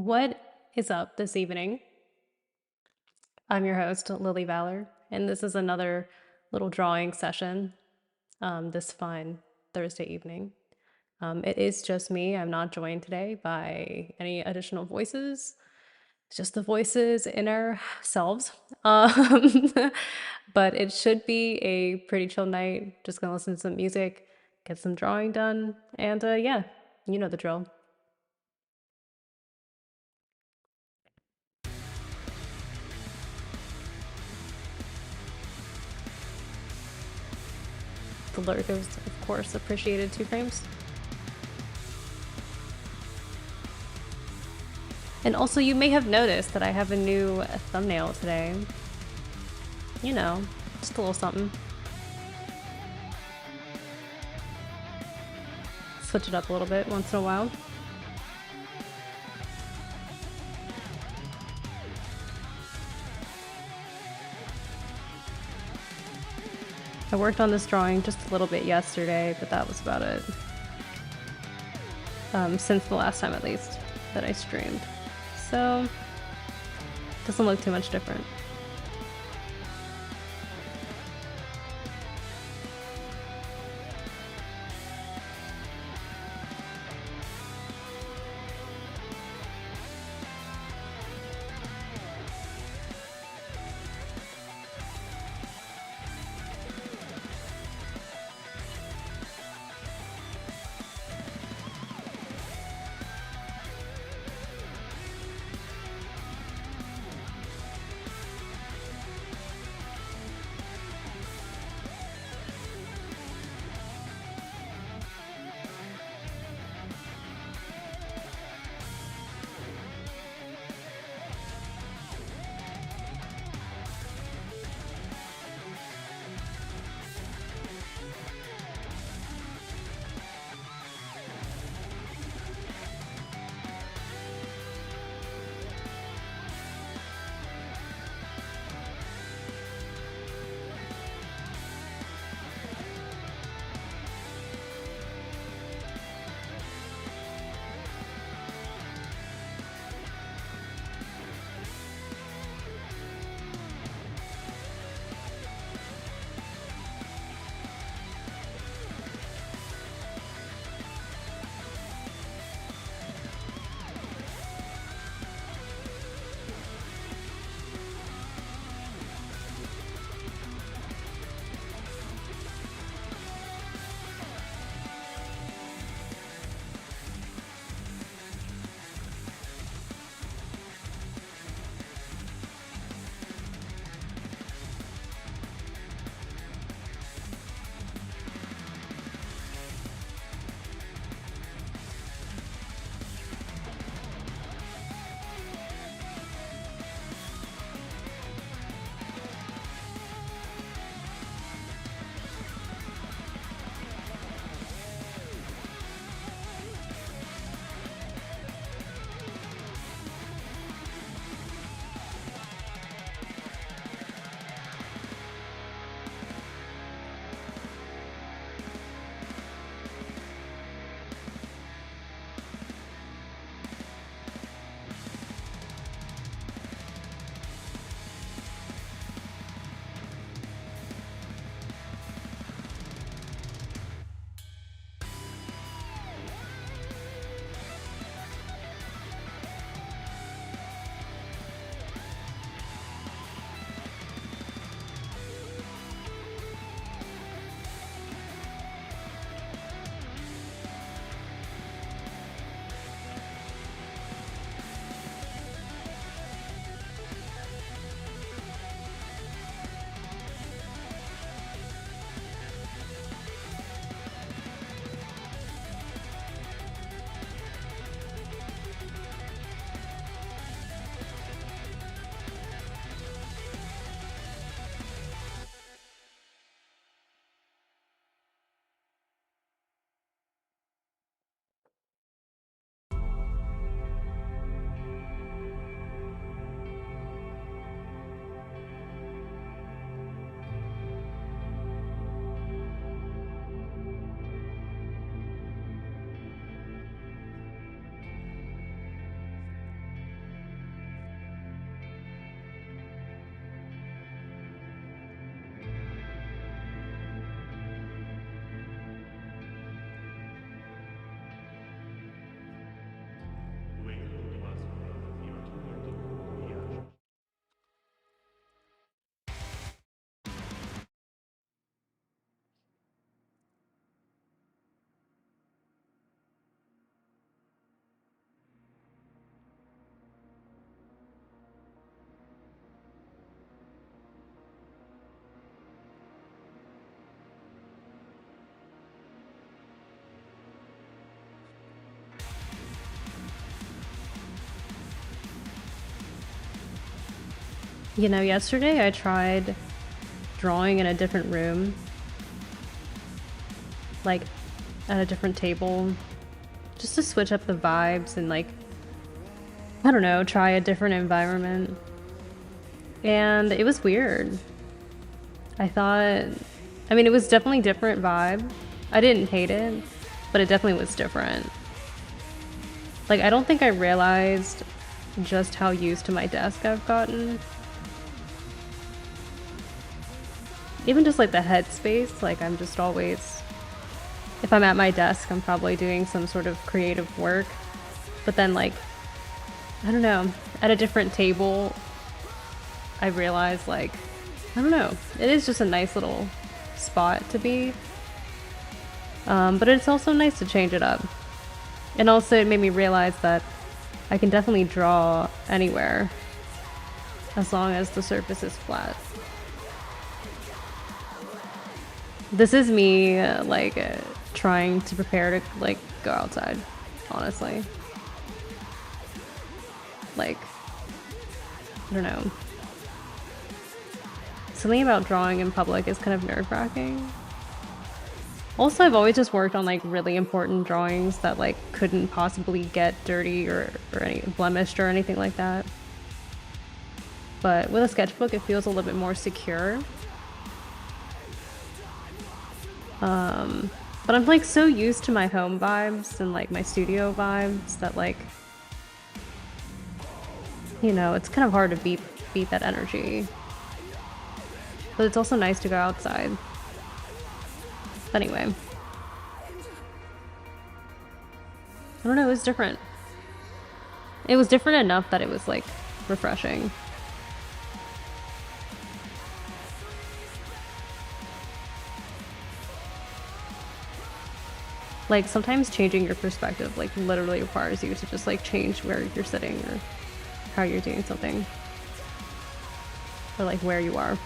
What is up this evening? I'm your host, Lily Valour, and this is another little drawing session this fine Thursday evening. It is just me. I'm not joined today by any additional voices. It's just the voices in ourselves. But it should be a pretty chill night. Just gonna listen to some music, get some drawing done, and yeah, you know the drill. The lurk is, of course, appreciated 2 frames. And also, you may have noticed that I have a new thumbnail today. You know, just a little something. Switch it up a little bit once in a while. I worked on this drawing just a little bit yesterday, but that was about it. Since the last time, at least, that I streamed. So, doesn't look too much different. You know, yesterday I tried drawing in a different room, like at a different table, just to switch up the vibes and like, I don't know, try a different environment. And it was weird. I mean, it was definitely different vibe. I didn't hate it, but it definitely was different. Like, I don't think I realized just how used to my desk I've gotten. Even just like the headspace, like I'm just always, if I'm at my desk, I'm probably doing some sort of creative work. But then like, I don't know, at a different table, I realized like, I don't know, it is just a nice little spot to be. But it's also nice to change it up. And also it made me realize that I can definitely draw anywhere as long as the surface is flat. This is me like trying to prepare to like go outside, honestly. Like, I don't know. Something about drawing in public is kind of nerve-wracking. Also, I've always just worked on like really important drawings that like couldn't possibly get dirty or any blemished or anything like that. But with a sketchbook, it feels a little bit more secure. But I'm like so used to my home vibes and like my studio vibes that like, you know, it's kind of hard to beat that energy. But it's also nice to go outside. Anyway. I don't know, it was different. It was different enough that it was like refreshing. Like sometimes changing your perspective like literally requires you to just like change where you're sitting or how you're doing something. Or like where you are.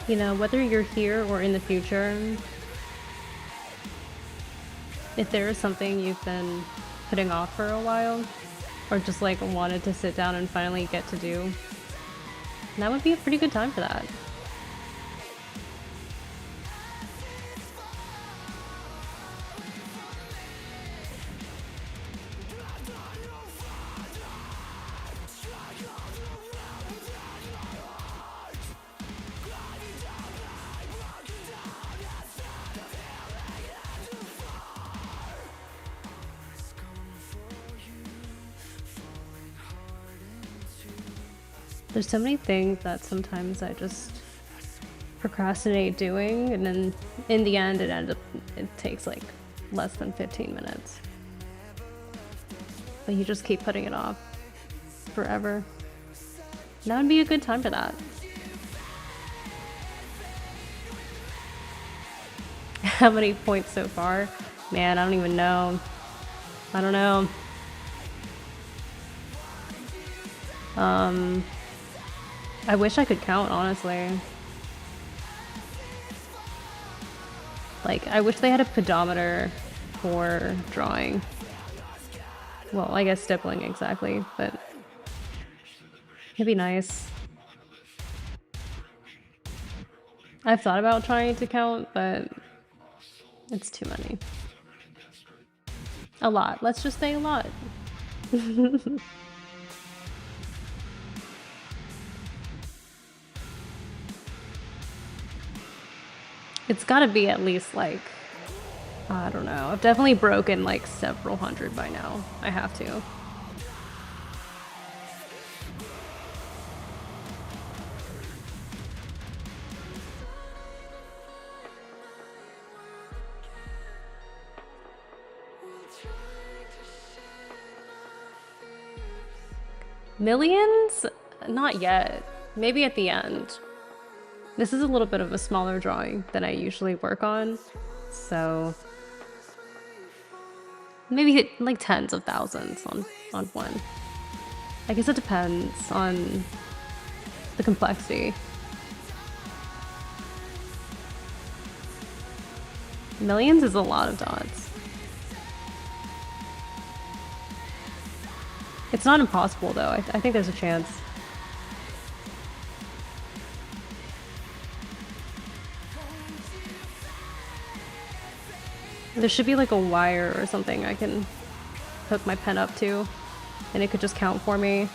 You know, whether you're here or in the future, if there is something you've been putting off for a while, or just like wanted to sit down and finally get to do, that would be a pretty good time for that. There's so many things that sometimes I just procrastinate doing, and then in the end it takes like less than 15 minutes. But you just keep putting it off forever. That would be a good time for that. How many points so far? Man, I don't even know. I don't know. I wish I could count, honestly. Like, I wish they had a pedometer for drawing. Well, I guess stippling exactly, but it'd be nice. I've thought about trying to count, but it's too many. A lot. Let's just say a lot. It's gotta be at least like, I don't know. I've definitely broken like several hundred by now. I have to. Millions? Not yet. Maybe at the end. This is a little bit of a smaller drawing than I usually work on, so maybe hit like tens of thousands on one. I guess it depends on the complexity. Millions is a lot of dots. It's not impossible though. I think there's a chance. There should be like a wire or something I can hook my pen up to, and it could just count for me.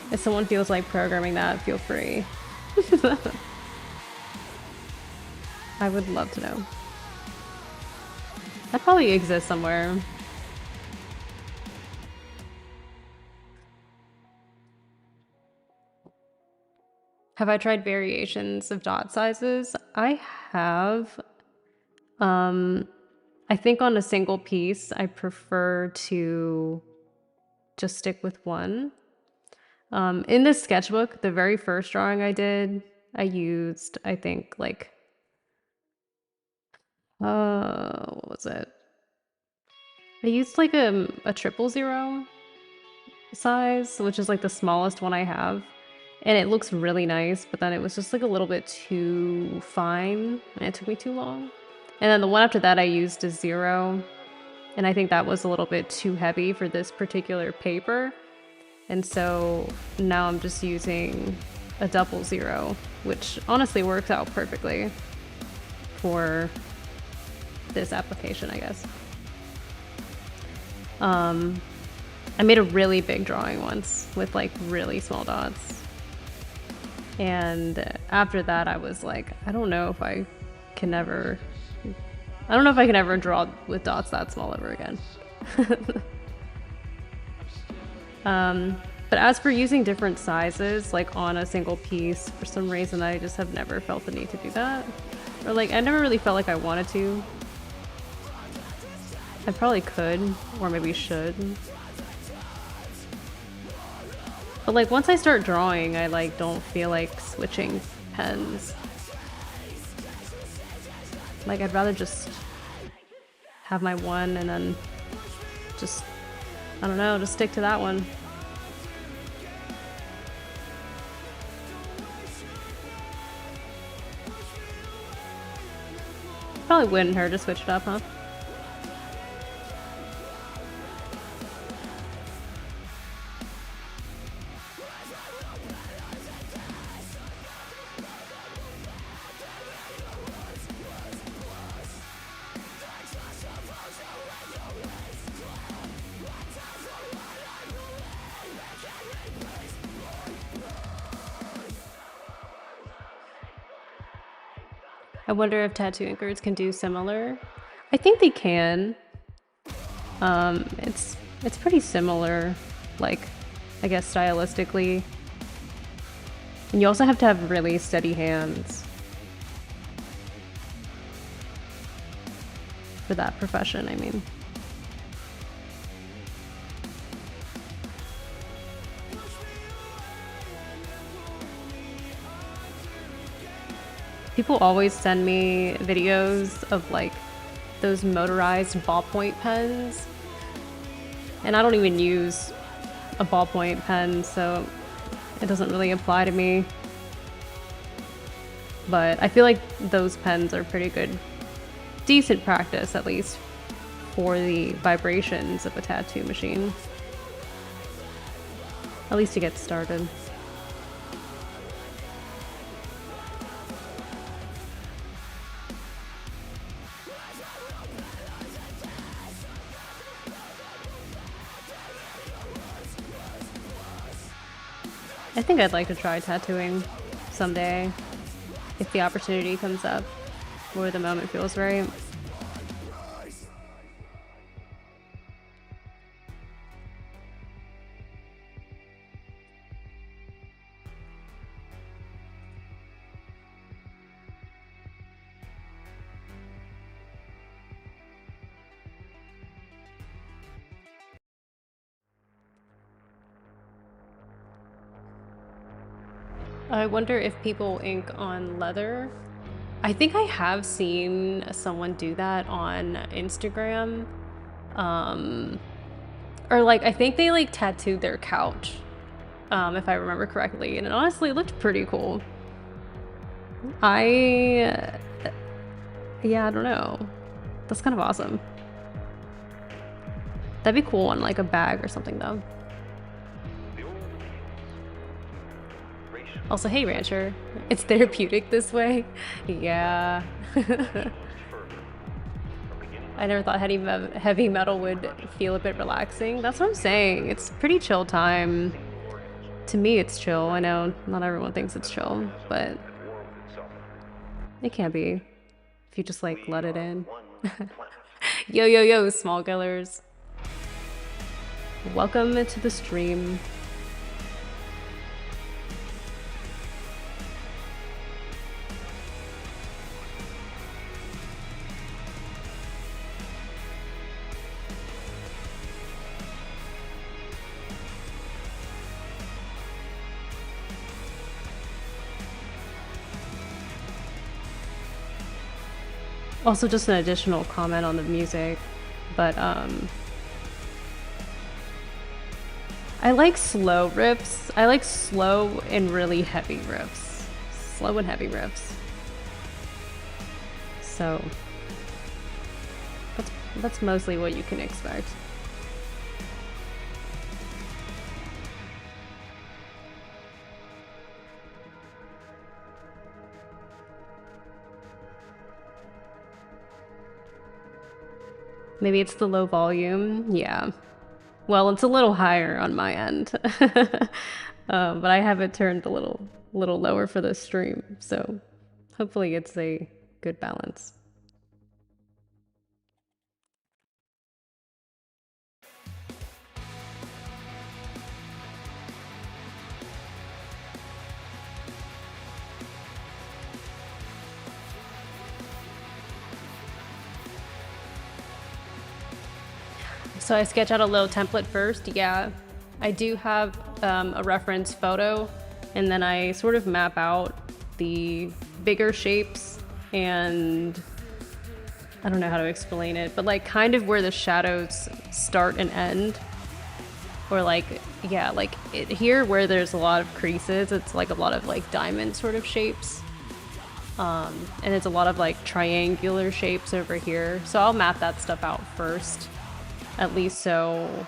If someone feels like programming that, feel free. I would love to know. That probably exists somewhere. Have I tried variations of dot sizes? I have. I think on a single piece, I prefer to just stick with one. In this sketchbook, the very first drawing I did, I used, I think, like, what was it? I used like a 000 size, which is like the smallest one I have. And it looks really nice, but then it was just like a little bit too fine, and it took me too long. And then the one after that I used a 0, and I think that was a little bit too heavy for this particular paper. And so now I'm just using a 000, which honestly works out perfectly for this application, I guess. I made a really big drawing once with like really small dots. And after that, I was like, I don't know if I can ever draw with dots that small ever again. But as for using different sizes, like on a single piece, for some reason, I just have never felt the need to do that. Or like, I never really felt like I wanted to. I probably could, or maybe should. But like once I start drawing, I like don't feel like switching pens. Like I'd rather just have my one and then just, I don't know, just stick to that one. Probably wouldn't hurt to switch it up, huh? I wonder if tattoo inkers can do similar. I think they can. It's pretty similar, like, I guess stylistically. And you also have to have really steady hands for that profession, I mean. People always send me videos of like those motorized ballpoint pens. And I don't even use a ballpoint pen, so it doesn't really apply to me. But I feel like those pens are pretty good, decent practice at least, for the vibrations of a tattoo machine. At least to get started. I think I'd like to try tattooing someday, if the opportunity comes up, or the moment feels right. I wonder if people ink on leather. I think I have seen someone do that on Instagram. Or like, I think they like tattooed their couch, if I remember correctly. And it honestly looked pretty cool. Yeah, I don't know. That's kind of awesome. That'd be cool on like a bag or something though. Also, hey Rancher, it's therapeutic this way. Yeah. I never thought heavy metal would feel a bit relaxing. That's what I'm saying. It's pretty chill time. To me, it's chill. I know not everyone thinks it's chill, but it can be if you just like let it in. Yo, yo, yo, small gillers. Welcome to the stream. Also, just an additional comment on the music, but I like slow riffs. I like slow and really heavy riffs. Slow and heavy riffs. So that's mostly what you can expect. Maybe it's the low volume. Yeah. Well, it's a little higher on my end, but I have it turned a little lower for the stream, so hopefully it's a good balance. So I sketch out a little template first. Yeah, I do have a reference photo, and then I sort of map out the bigger shapes, and I don't know how to explain it, but like kind of where the shadows start and end. Or like, yeah, like here where there's a lot of creases, it's like a lot of like diamond sort of shapes. And it's a lot of like triangular shapes over here. So I'll map that stuff out first, at least so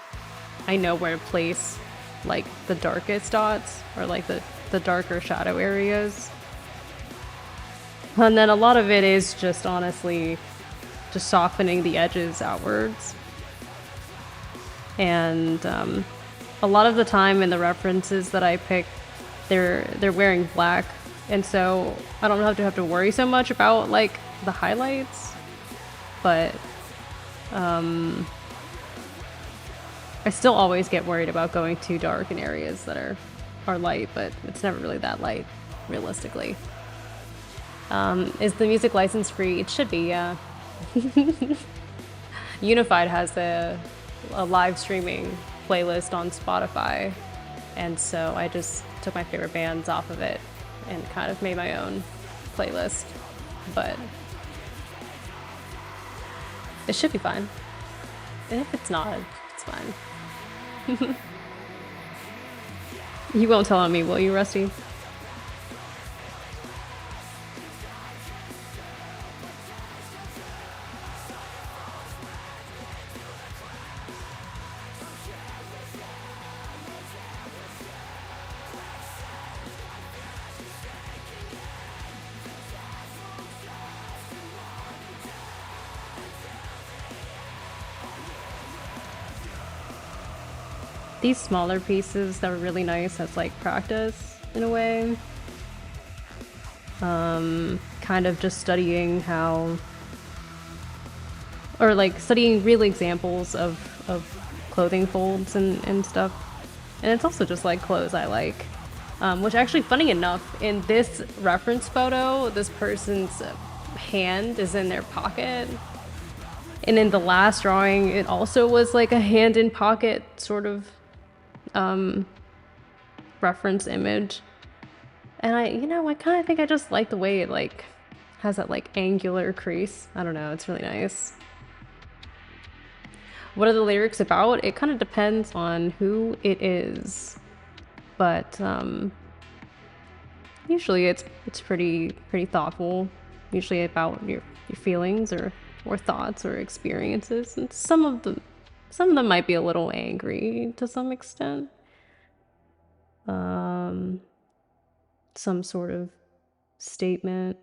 I know where to place like the darkest dots or like the darker shadow areas. And then a lot of it is just honestly just softening the edges outwards. And a lot of the time in the references that I pick, they're wearing black, and so I don't have to worry so much about like the highlights, but I still always get worried about going too dark in areas that are light, but it's never really that light, realistically. Is the music license free? It should be, yeah. Unified has a live streaming playlist on Spotify, and so I just took my favorite bands off of it and kind of made my own playlist, but it should be fine. And if it's not, it's fine. You won't tell on me, will you, Rusty? These smaller pieces that were really nice as like practice in a way. Kind of just studying how, or like studying real examples of clothing folds and stuff. And it's also just like clothes I like. Which actually, funny enough, in this reference photo, this person's hand is in their pocket. And in the last drawing, it also was like a hand in pocket sort of reference image. And I kind of think I just like the way it like has that like angular crease. I don't know, it's really nice. What are the lyrics about? It kind of depends on who it is, but usually it's pretty thoughtful. Usually about your feelings or thoughts or experiences, and some of them might be a little angry to some extent. Some sort of statement.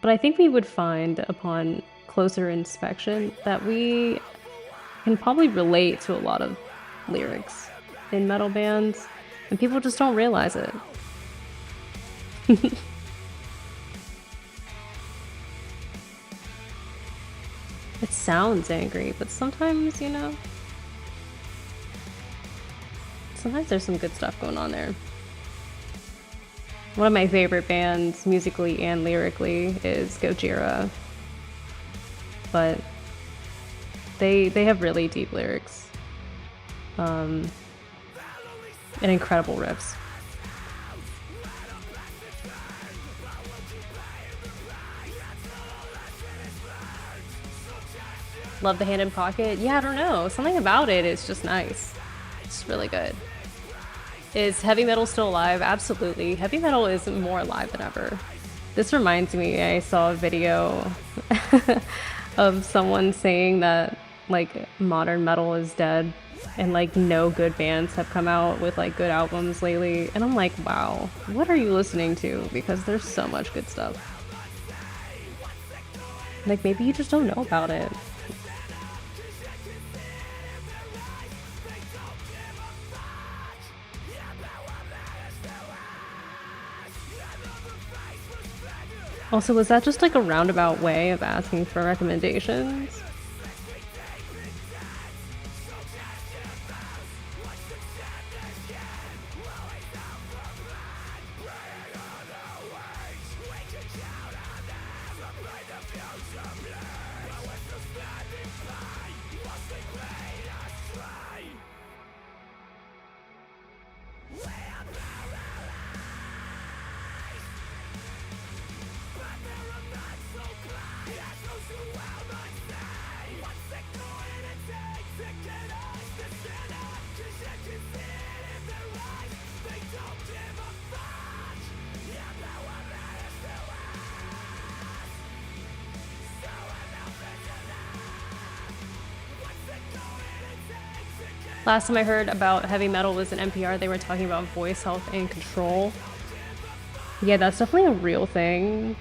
But I think we would find upon closer inspection that we can probably relate to a lot of lyrics in metal bands, and people just don't realize it. It sounds angry, but sometimes, sometimes there's some good stuff going on there. One of my favorite bands, musically and lyrically, is Gojira. But they have really deep lyrics. And incredible riffs. Love the hand in pocket. Yeah, I don't know. Something about it is just nice. It's really good. Is heavy metal still alive? Absolutely. Heavy metal is more alive than ever. This reminds me, I saw a video of someone saying that like modern metal is dead and like no good bands have come out with like good albums lately. And I'm like, wow, what are you listening to? Because there's so much good stuff. Like maybe you just don't know about it. Also, was that just like a roundabout way of asking for recommendations? Last time I heard about heavy metal was in NPR. They were talking about voice health and control. Yeah, that's definitely a real thing.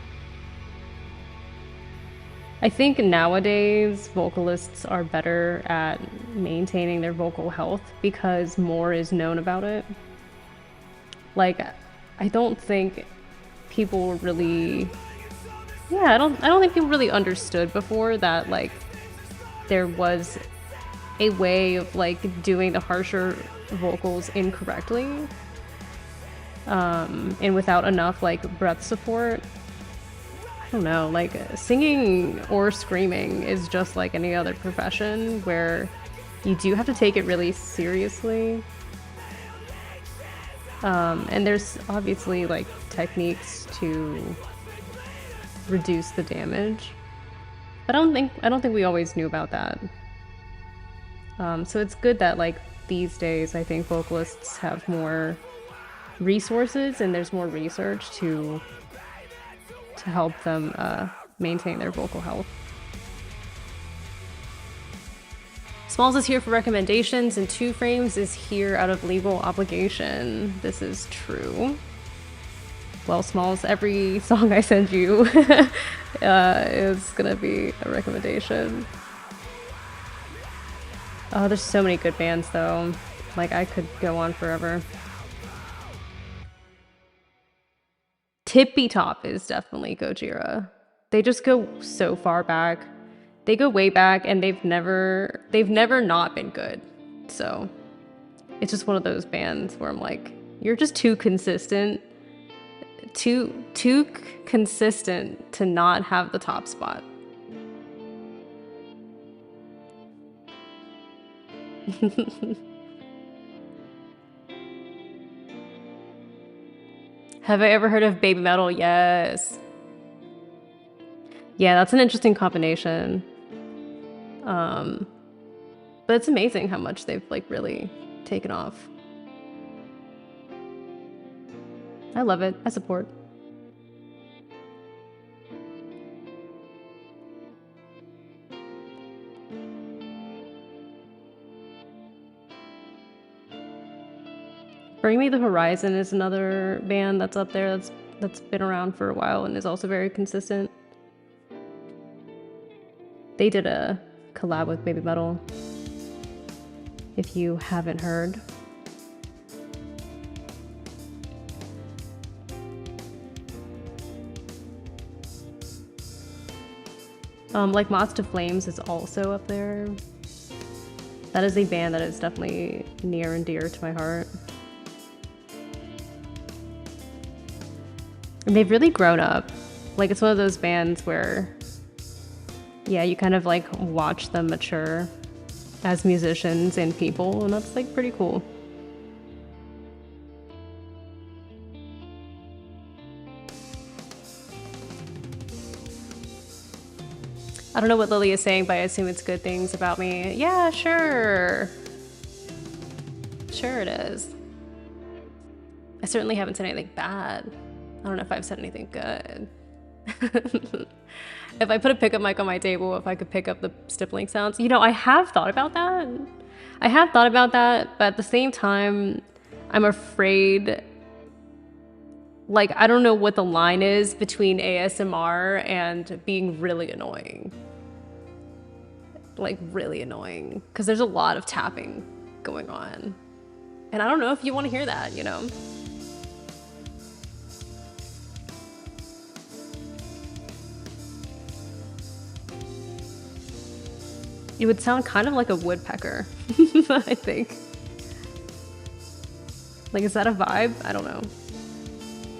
I think nowadays vocalists are better at maintaining their vocal health because more is known about it. Like, I don't think people really, I don't think people really understood before that, like, there was a way of, like, doing the harsher vocals incorrectly, and without enough, like, breath support. I don't know, like, singing or screaming is just like any other profession where you do have to take it really seriously. And there's obviously, like, techniques to reduce the damage. But I don't think we always knew about that. So it's good that, like, these days I think vocalists have more resources and there's more research to help them maintain their vocal health. Smalls is here for recommendations, and 2 Frames is here out of legal obligation. This is true. Well, Smalls, every song I send you is gonna be a recommendation. Oh, there's so many good bands though. Like, I could go on forever. Tippy Top is definitely Gojira. They just go so far back. They go way back, and they've never not been good. So it's just one of those bands where I'm like, you're just too consistent, too consistent to not have the top spot. Have I ever heard of Baby Metal? Yes. Yeah, that's an interesting combination. But it's amazing how much they've, like, really taken off. I love it. I support. Bring Me the Horizon is another band that's up there that's been around for a while and is also very consistent. They did a collab with Baby Metal, if you haven't heard. Like Moths to Flames is also up there. That is a band that is definitely near and dear to my heart. And they've really grown up. Like, it's one of those bands where, yeah, you kind of, like, watch them mature as musicians and people, and that's, like, pretty cool. I don't know what Lily is saying, but I assume it's good things about me. Yeah, sure. Sure it is. I certainly haven't said anything bad. I don't know if I've said anything good. If I put a pickup mic on my table, if I could pick up the stippling sounds. You know, I have thought about that. But at the same time, I'm afraid, like, I don't know what the line is between ASMR and being really annoying. Like, really annoying. Because there's a lot of tapping going on. And I don't know if you want to hear that, you know? It would sound kind of like a woodpecker, I think. Like, is that a vibe? I don't know.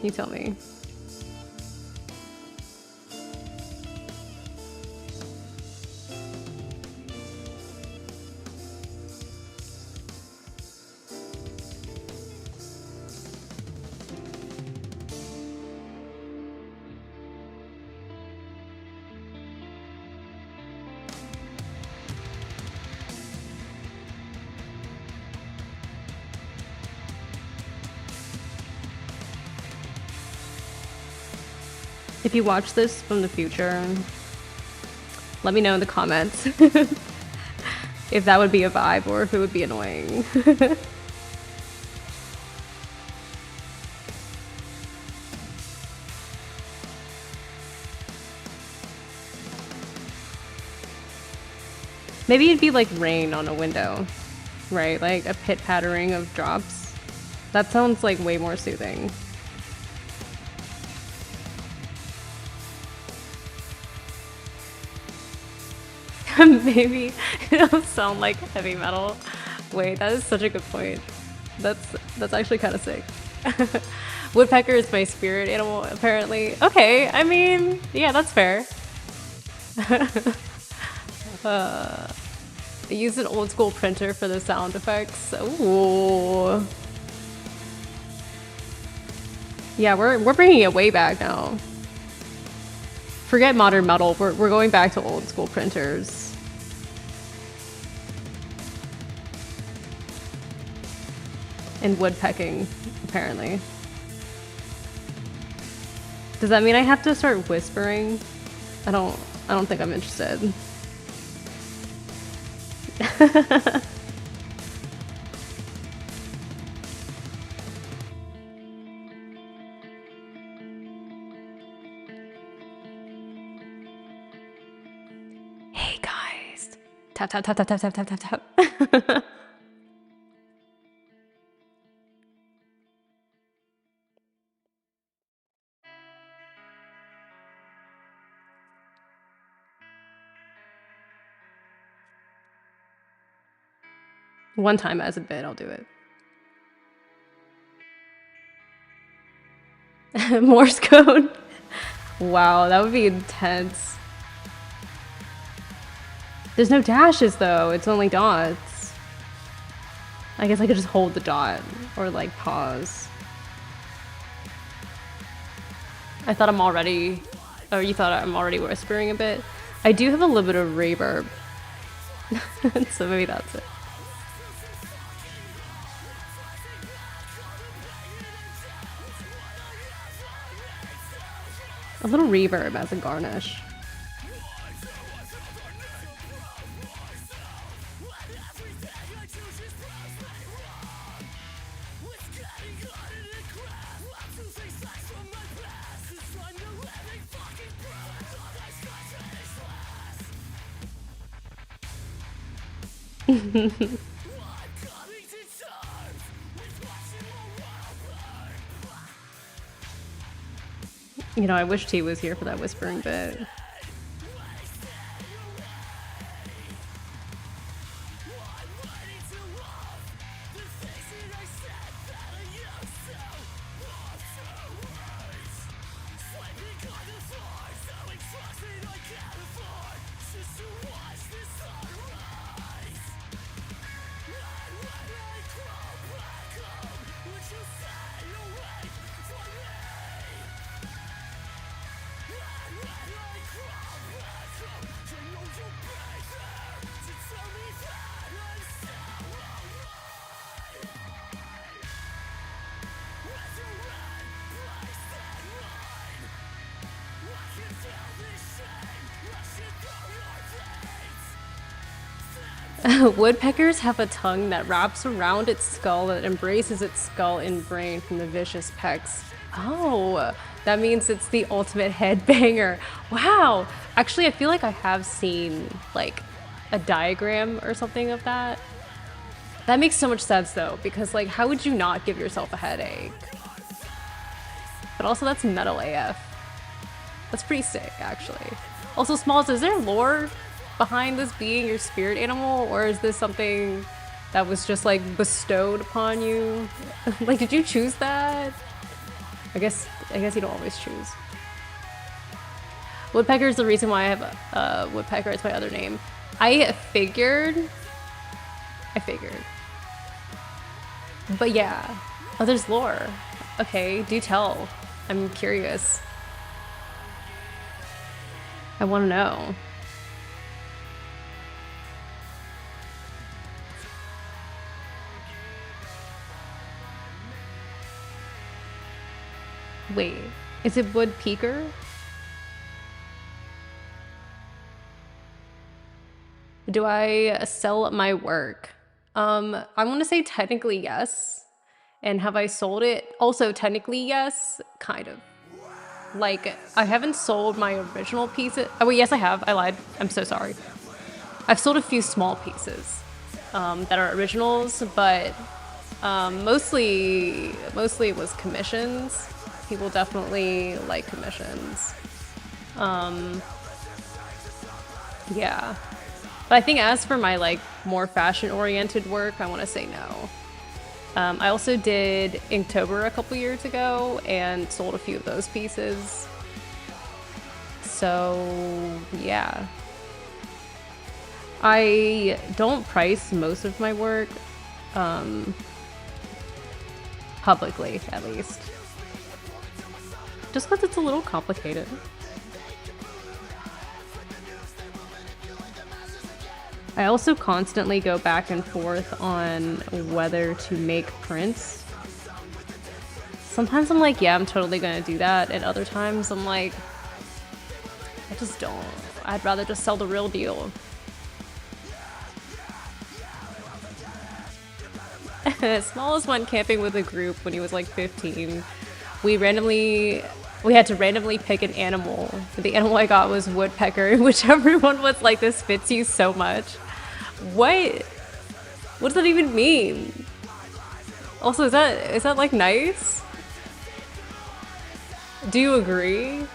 You tell me. If you watch this from the future, let me know in the comments if that would be a vibe or if it would be annoying. Maybe it'd be like rain on a window, right? Like a pit pattering of drops. That sounds like way more soothing. Maybe it'll sound like heavy metal. Wait, that is such a good point. That's actually kind of sick. Woodpecker is my spirit animal, apparently. Okay, I mean, yeah, that's fair. I used an old school printer for the sound effects. Ooh. Yeah, we're bringing it way back now. Forget modern metal. We're going back to old school printers. And woodpecking, apparently. Does that mean I have to start whispering? I don't think I'm interested. Hey guys. Tap tap tap tap tap tap tap tap tap. One time as a bit, I'll do it. Morse code. Wow, that would be intense. There's no dashes though, it's only dots. I guess I could just hold the dot or like pause. I thought I'm already, or you thought I'm already whispering a bit. I do have a little bit of reverb, so maybe that's it. A little reverb as a garnish. You know, I wish T was here for that whispering bit. Woodpeckers have a tongue that wraps around its skull and embraces its skull and brain from the vicious pecks. Oh, that means it's the ultimate headbanger. Wow. Actually, I feel like I have seen like a diagram or something of that. That makes so much sense though, because like, how would you not give yourself a headache? But also that's metal AF. That's pretty sick, actually. Also, Smalls, is there lore behind this being your spirit animal, or is this something that was just like bestowed upon you? Like, did you choose that? I guess you don't always choose. Woodpecker is the reason why I have a woodpecker. It's my other name. I figured. But yeah. Oh, there's lore. Okay, do tell. I'm curious. I want to know. Wait, is it woodpecker? Do I sell my work? I want to say technically yes. And have I sold it? Also, technically yes, kind of. Like, I haven't sold my original pieces. Oh, wait, yes, I have. I lied. I'm so sorry. I've sold a few small pieces that are originals, but mostly it was commissions. People definitely like commissions. Yeah. But I think as for my like more fashion oriented work, I want to say no. I also did Inktober a couple years ago and sold a few of those pieces. So yeah. I don't price most of my work, publicly at least. Just because it's a little complicated. I also constantly go back and forth on whether to make prints. Sometimes I'm like, yeah, I'm totally gonna do that. And other times I'm like, I just don't. I'd rather just sell the real deal. Smallest went camping with a group when he was like 15. We had to randomly pick an animal. The animal I got was woodpecker, which everyone was like, this fits you so much. What? What does that even mean? Also, is that like nice? Do you agree?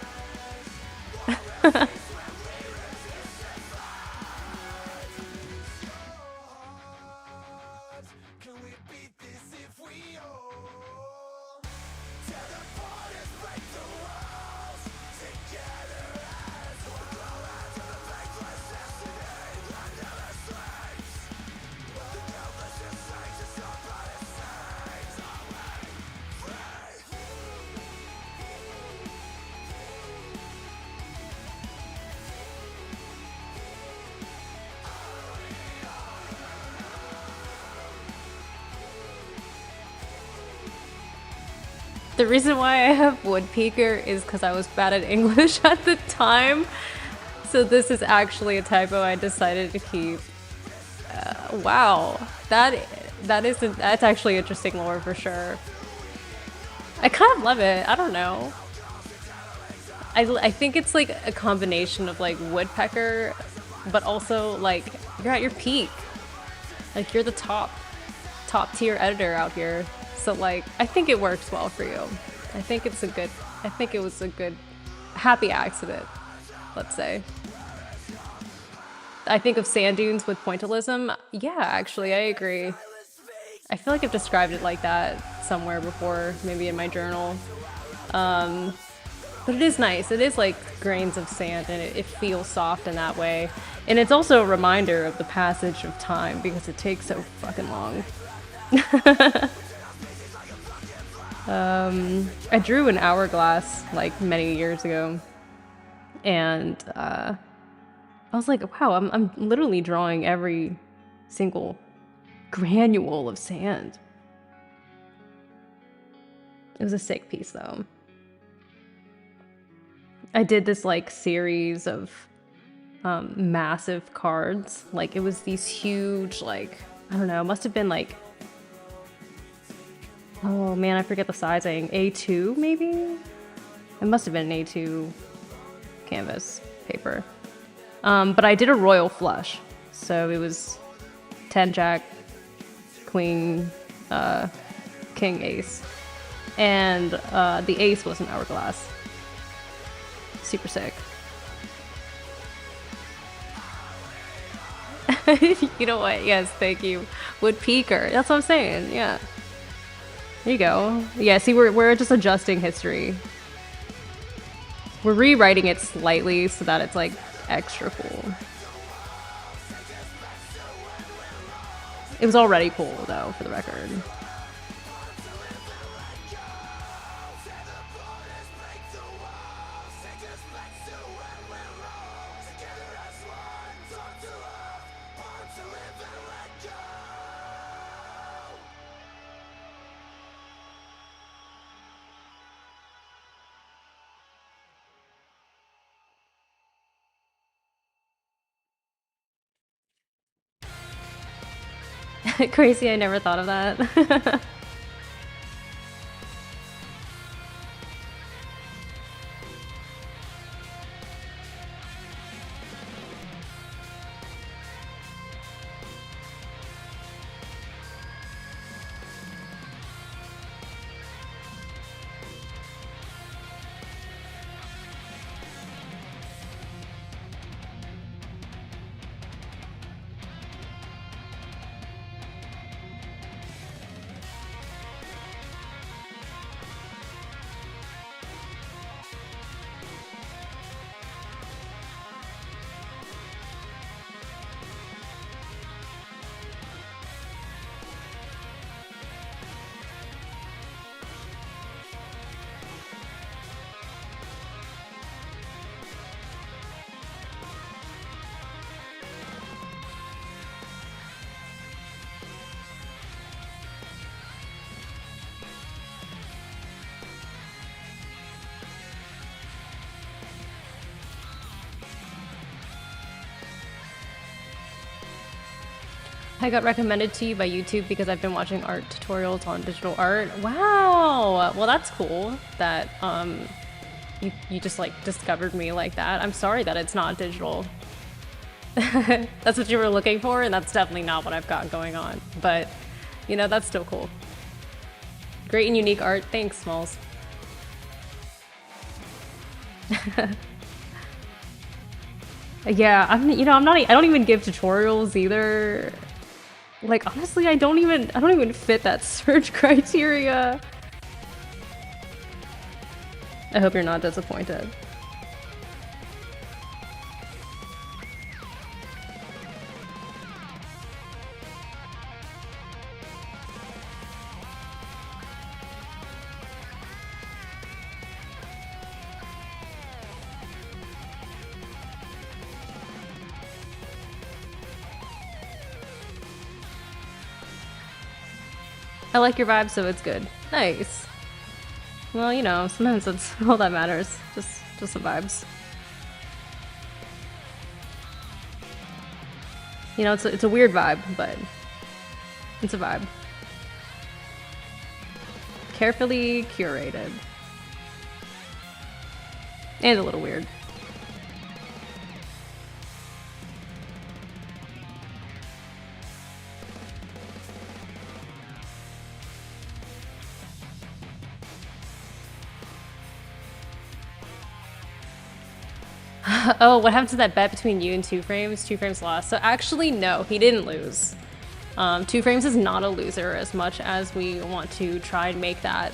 The reason why I have woodpecker is because I was bad at English at the time. So this is actually a typo I decided to keep. Wow, that's actually interesting lore for sure. I kind of love it. I don't know. I think it's like a combination of like woodpecker, but also like you're at your peak. Like you're the top tier editor out here. So like I think it works well for you. I think it was a good happy accident, let's say. I think of sand dunes with pointillism. Yeah, actually, I agree. I feel like I've described it like that somewhere before, maybe in my journal. But it is nice. It is like grains of sand and it feels soft in that way. And it's also a reminder of the passage of time because it takes so fucking long. I drew an hourglass like many years ago, and I was like, wow, I'm literally drawing every single granule of sand. It was a sick piece though. I did this like series of massive cards. Like it was these huge, like, I don't know, it must have been like, oh man, I forget the sizing. A2 maybe? It must have been an A2 canvas paper. But I did a royal flush. So it was 10 jack, queen, king, ace. And the ace was an hourglass. Super sick. You know what? Yes, thank you. Woodpecker. That's what I'm saying. Yeah. There you go. Yeah, see, we're just adjusting history. We're rewriting it slightly so that it's like extra cool. It was already cool though, for the record. Crazy, I never thought of that. I got recommended to you by YouTube because I've been watching art tutorials on digital art. Wow! Well, that's cool that you just like discovered me like that. I'm sorry that it's not digital. That's what you were looking for, and that's definitely not what I've got going on. But, you know, that's still cool. Great and unique art. Thanks, Smalls. Yeah, I don't even give tutorials either. Like, honestly, I don't even fit that search criteria. I hope you're not disappointed. I like your vibe, so it's good. Nice. Well, you know, sometimes that's all that matters. Just the vibes. You know, it's a weird vibe, but it's a vibe. Carefully curated. And a little weird. Oh, what happened to that bet between you and Two Frames? Two Frames lost. So actually, no, he didn't lose. Two Frames is not a loser as much as we want to try and make that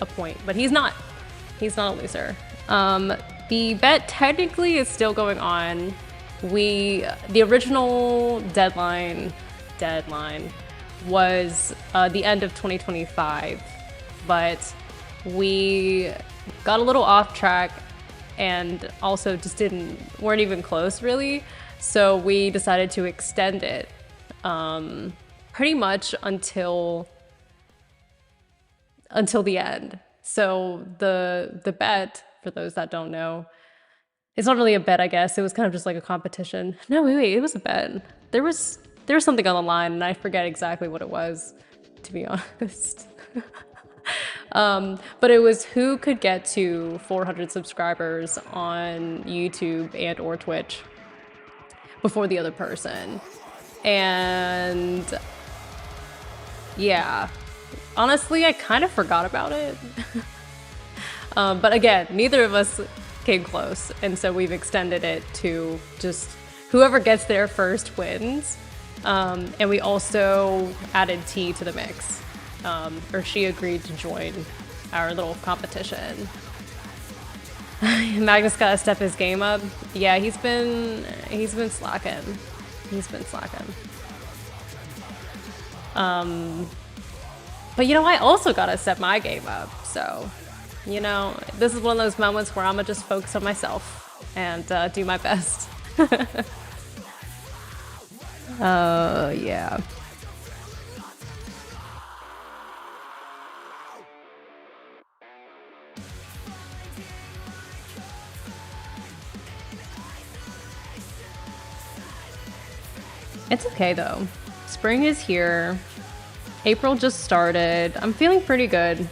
a point, but he's not. He's not a loser. The bet technically is still going on. The original deadline was the end of 2025, but we got a little off track and also just weren't even close really. So we decided to extend it pretty much until the end. So the bet, for those that don't know, it's not really a bet, I guess. It was kind of just like a competition. No, wait, it was a bet. There was something on the line and I forget exactly what it was, to be honest. But it was who could get to 400 subscribers on YouTube and or Twitch before the other person. And yeah, honestly, I kind of forgot about it. But again, neither of us came close. And so we've extended it to just whoever gets there first wins. And we also added T to the mix. Or she agreed to join our little competition. Magnus gotta step his game up. Yeah, he's been slacking. He's been slacking. But you know, I also gotta step my game up. So, you know, this is one of those moments where I'm gonna just focus on myself and do my best. Yeah. It's okay though. spring is here. April just started. I'm feeling pretty good.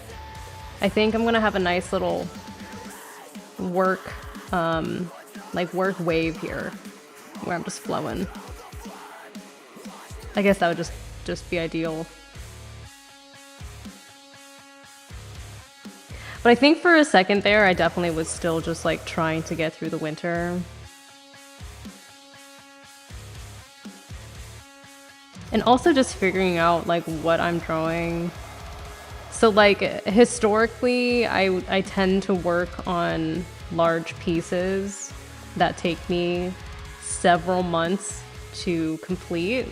I think I'm gonna have a nice little work wave here where I'm just flowing. I guess that would just be ideal. But I think for a second there, I definitely was still just like trying to get through the winter. And also just figuring out like what I'm drawing. So like historically, I tend to work on large pieces that take me several months to complete.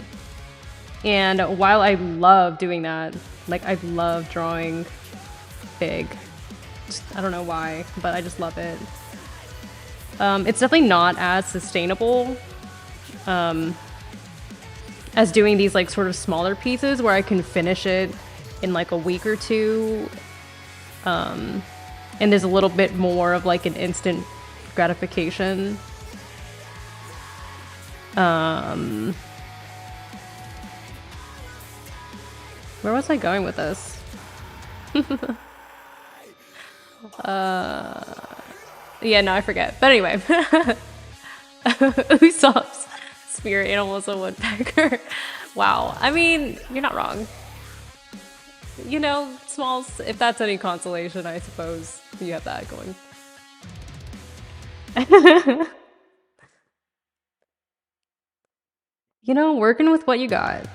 And while I love doing that, like I love drawing big. I don't know why, but I just love it. It's definitely not as sustainable as doing these like sort of smaller pieces where I can finish it in like a week or two. And there's a little bit more of like an instant gratification. Where was I going with this? Yeah, no, I forget. But anyway. Usopp's spirit animal is a woodpecker. Wow. I mean, you're not wrong. You know, Smalls, if that's any consolation, I suppose you have that going. You know, working with what you got.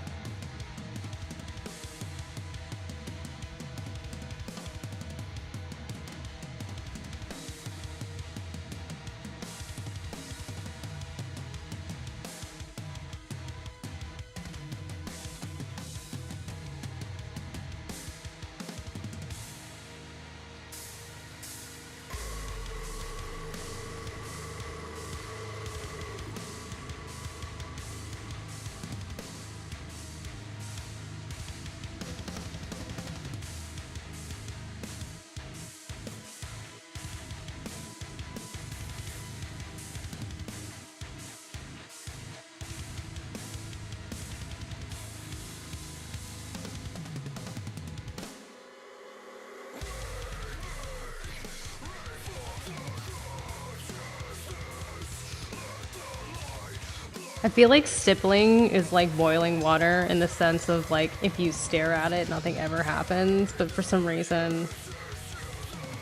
I feel like stippling is like boiling water in the sense of like if you stare at it, nothing ever happens. But for some reason,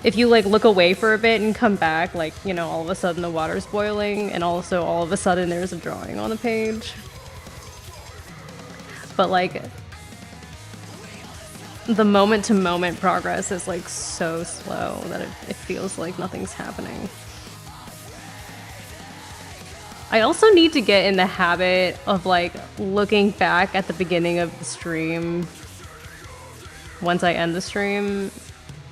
if you like look away for a bit and come back, like, you know, all of a sudden the water's boiling and also all of a sudden there's a drawing on the page. But like the moment to moment progress is like so slow that it feels like nothing's happening. I also need to get in the habit of like looking back at the beginning of the stream once I end the stream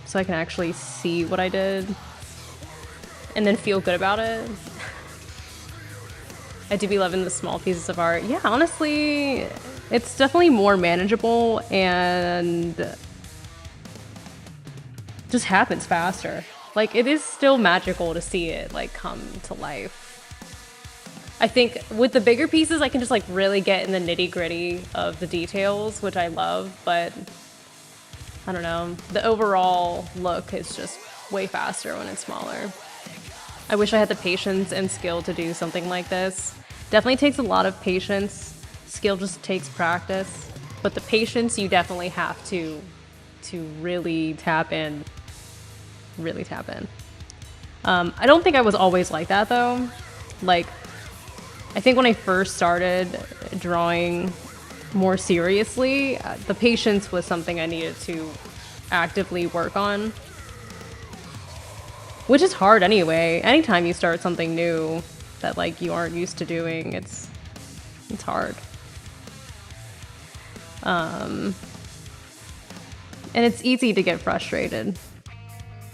so I can actually see what I did and then feel good about it. I do be loving the small pieces of art. Yeah, honestly, it's definitely more manageable and just happens faster. Like it is still magical to see it like come to life. I think with the bigger pieces, I can just like really get in the nitty gritty of the details, which I love, but I don't know. The overall look is just way faster when it's smaller. I wish I had the patience and skill to do something like this. Definitely takes a lot of patience. Skill just takes practice, but the patience you definitely have to really tap in. Really tap in. I don't think I was always like that though. Like, I think when I first started drawing more seriously, the patience was something I needed to actively work on. Which is hard anyway. Anytime you start something new that like you aren't used to doing, it's hard. And it's easy to get frustrated.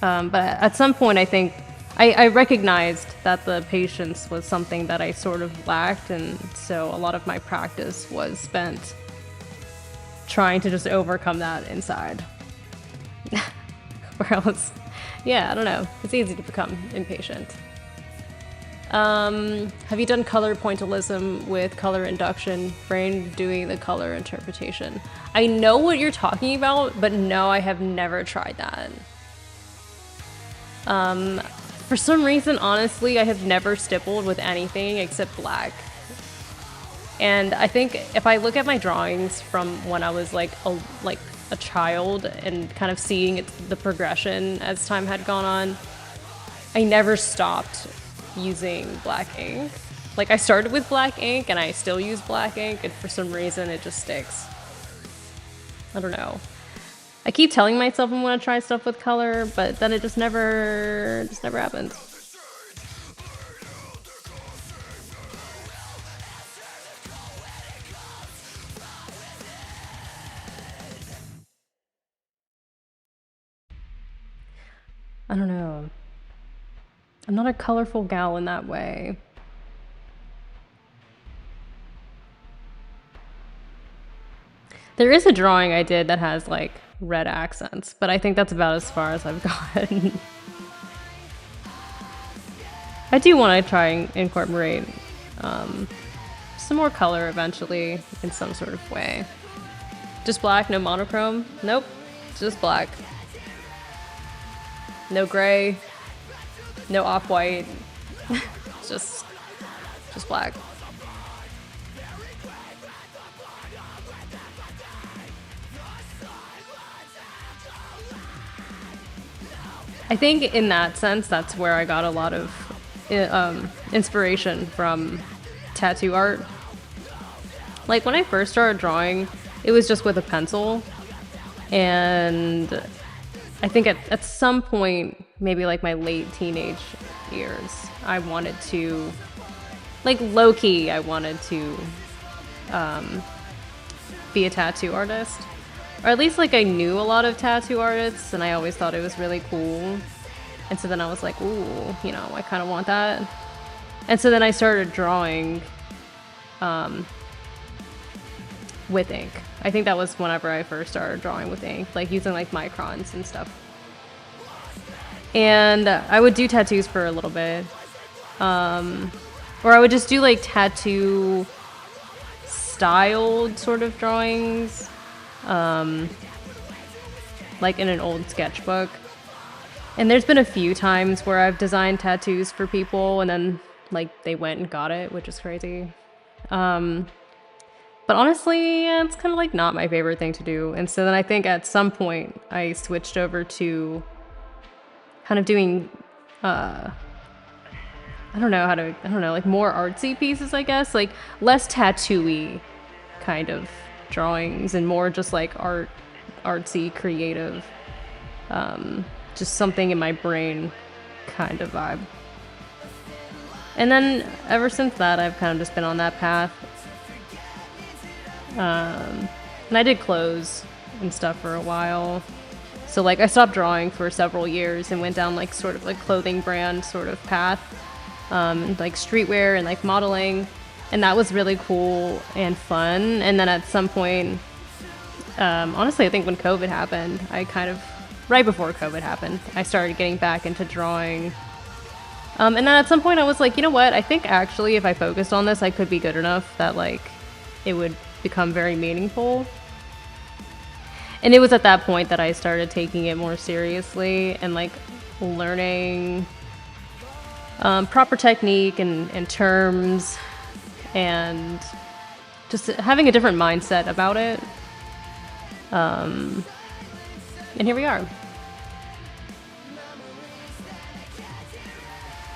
But at some point I think I recognized that the patience was something that I sort of lacked, and so a lot of my practice was spent trying to just overcome that inside. Or else, yeah, I don't know. It's easy to become impatient. Have you done color pointillism with color induction, brain doing the color interpretation? I know what you're talking about, but no, I have never tried that. For some reason, honestly, I have never stippled with anything except black. And I think if I look at my drawings from when I was like a child and kind of seeing the progression as time had gone on, I never stopped using black ink. Like I started with black ink and I still use black ink, and for some reason it just sticks. I don't know. I keep telling myself I'm gonna try stuff with color, but then it just never happens. I don't know. I'm not a colorful gal in that way. There is a drawing I did that has like red accents, but I think that's about as far as I've gotten. I do want to try and incorporate some more color eventually in some sort of way. Just black, no monochrome? Nope, just black. No gray, no off-white, just black. I think in that sense, that's where I got a lot of inspiration from tattoo art. Like when I first started drawing, it was just with a pencil, and I think at some point, maybe like my late teenage years, I wanted to, like low-key, I wanted to be a tattoo artist. Or at least like I knew a lot of tattoo artists and I always thought it was really cool. And so then I was like, ooh, you know, I kind of want that. And so then I started drawing with ink. I think that was whenever I first started drawing with ink, like using like microns and stuff. And I would do tattoos for a little bit. Or I would just do like tattoo styled sort of drawings. Like in an old sketchbook. And there's been a few times where I've designed tattoos for people and then like they went and got it, which is crazy. But honestly, it's kind of like not my favorite thing to do. And so then I think at some point I switched over to kind of doing, I don't know, like more artsy pieces, I guess, like less tattoo-y kind of drawings and more just like artsy, creative, just something in my brain kind of vibe. And then ever since that, I've kind of just been on that path. And I did clothes and stuff for a while. So like I stopped drawing for several years and went down like sort of like clothing brand sort of path, like streetwear and like modeling. And that was really cool and fun. And then at some point, honestly, I think when COVID happened, right before COVID happened, I started getting back into drawing. And then at some point I was like, you know what? I think actually if I focused on this, I could be good enough that like it would become very meaningful. And it was at that point that I started taking it more seriously and like learning proper technique and terms and just having a different mindset about it. And here we are.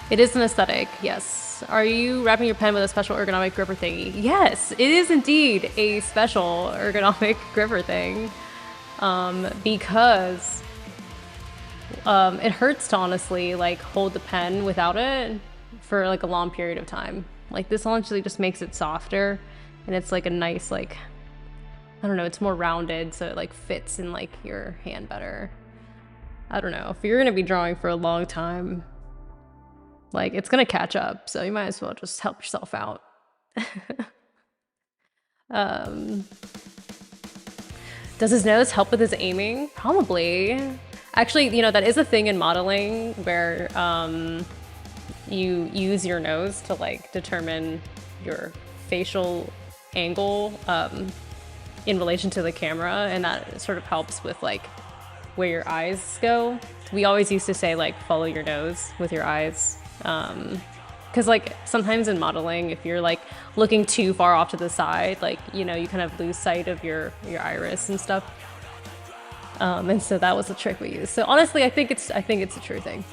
It is an aesthetic, yes. Are you wrapping your pen with a special ergonomic gripper thingy? Yes, it is indeed a special ergonomic gripper thing. Because it hurts to honestly like hold the pen without it for like a long period of time. Like this honestly just makes it softer and it's like a nice like, I don't know, it's more rounded so it like fits in like your hand better. I don't know, if you're gonna be drawing for a long time, like it's gonna catch up, so you might as well just help yourself out. Does his nose help with his aiming? Probably. Actually, you know, that is a thing in modeling where you use your nose to like determine your facial angle in relation to the camera, and that sort of helps with like where your eyes go. We always used to say like follow your nose with your eyes, because like sometimes in modeling, if you're like looking too far off to the side, like, you know, you kind of lose sight of your iris and stuff. And so that was the trick we used. So honestly, I think it's a true thing.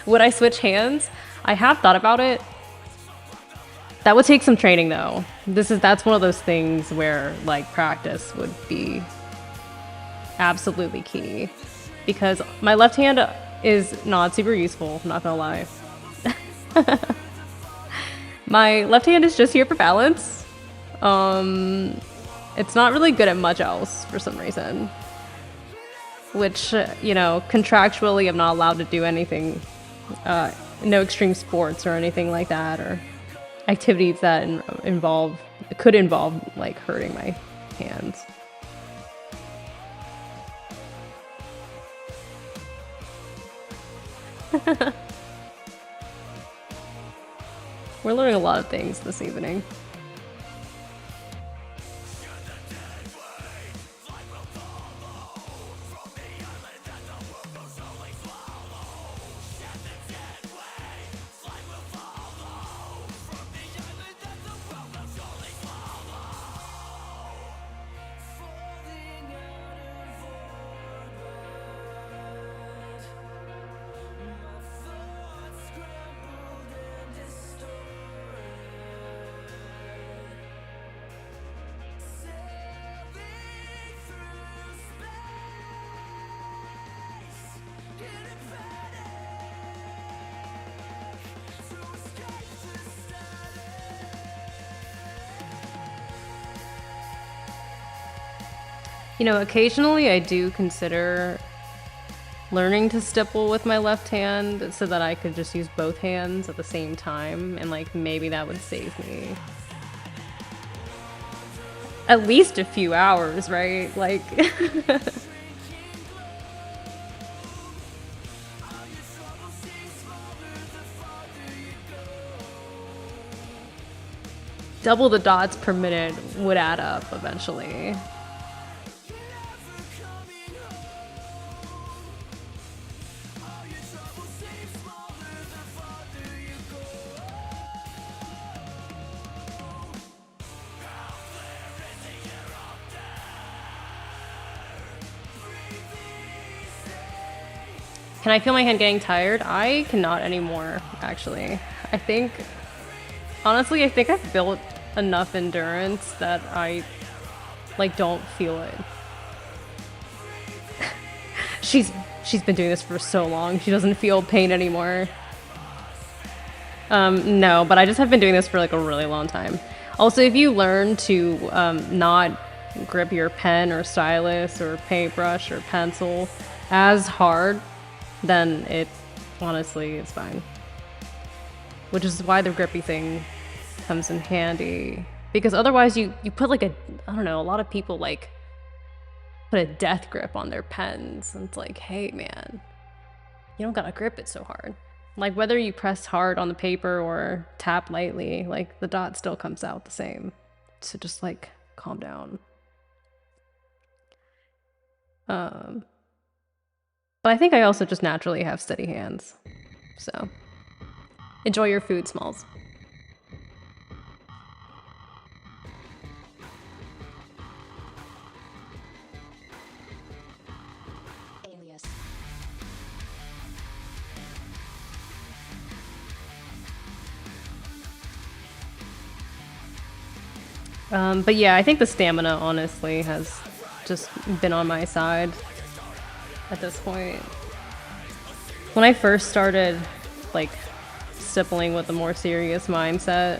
Would I switch hands? I have thought about it. That would take some training though. That's one of those things where like practice would be absolutely key, because my left hand is not super useful, I'm not gonna lie. My left hand is just here for balance. It's not really good at much else for some reason, which, you know, contractually I'm not allowed to do anything, no extreme sports or anything like that, or activities that could involve like hurting my hands. We're learning a lot of things this evening. You know, occasionally I do consider learning to stipple with my left hand so that I could just use both hands at the same time, and like maybe that would save me at least a few hours, right? Like double the dots per minute would add up eventually. Can I feel my hand getting tired? I cannot anymore, actually. Honestly, I think I've built enough endurance that I, like, don't feel it. She's been doing this for so long, she doesn't feel pain anymore. No, but I just have been doing this for, like, a really long time. Also, if you learn to not grip your pen or stylus or paintbrush or pencil as hard, then it honestly is fine. Which is why the grippy thing comes in handy. Because otherwise you put like I don't know, a lot of people like put a death grip on their pens. And it's like, hey man, you don't gotta grip it so hard. Like whether you press hard on the paper or tap lightly, like the dot still comes out the same. So just like calm down. But I think I also just naturally have steady hands. So, enjoy your food, Smalls. Alias. But yeah, I think the stamina, honestly, has just been on my side at this point. When I first started, like, stippling with a more serious mindset,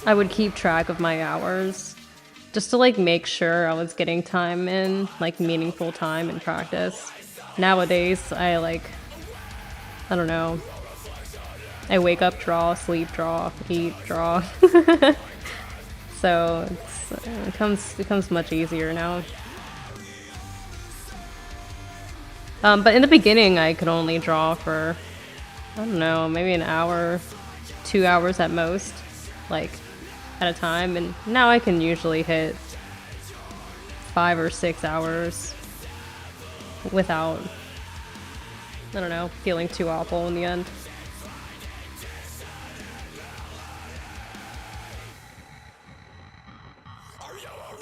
I would keep track of my hours just to, like, make sure I was getting time in, like, meaningful time in practice. Nowadays, I don't know. I wake up, draw, sleep, draw, eat, draw. So it becomes much easier now. But in the beginning, I could only draw for I don't know, maybe an hour, 2 hours at most, like at a time. And now I can usually hit 5 or 6 hours without, I don't know, feeling too awful in the end.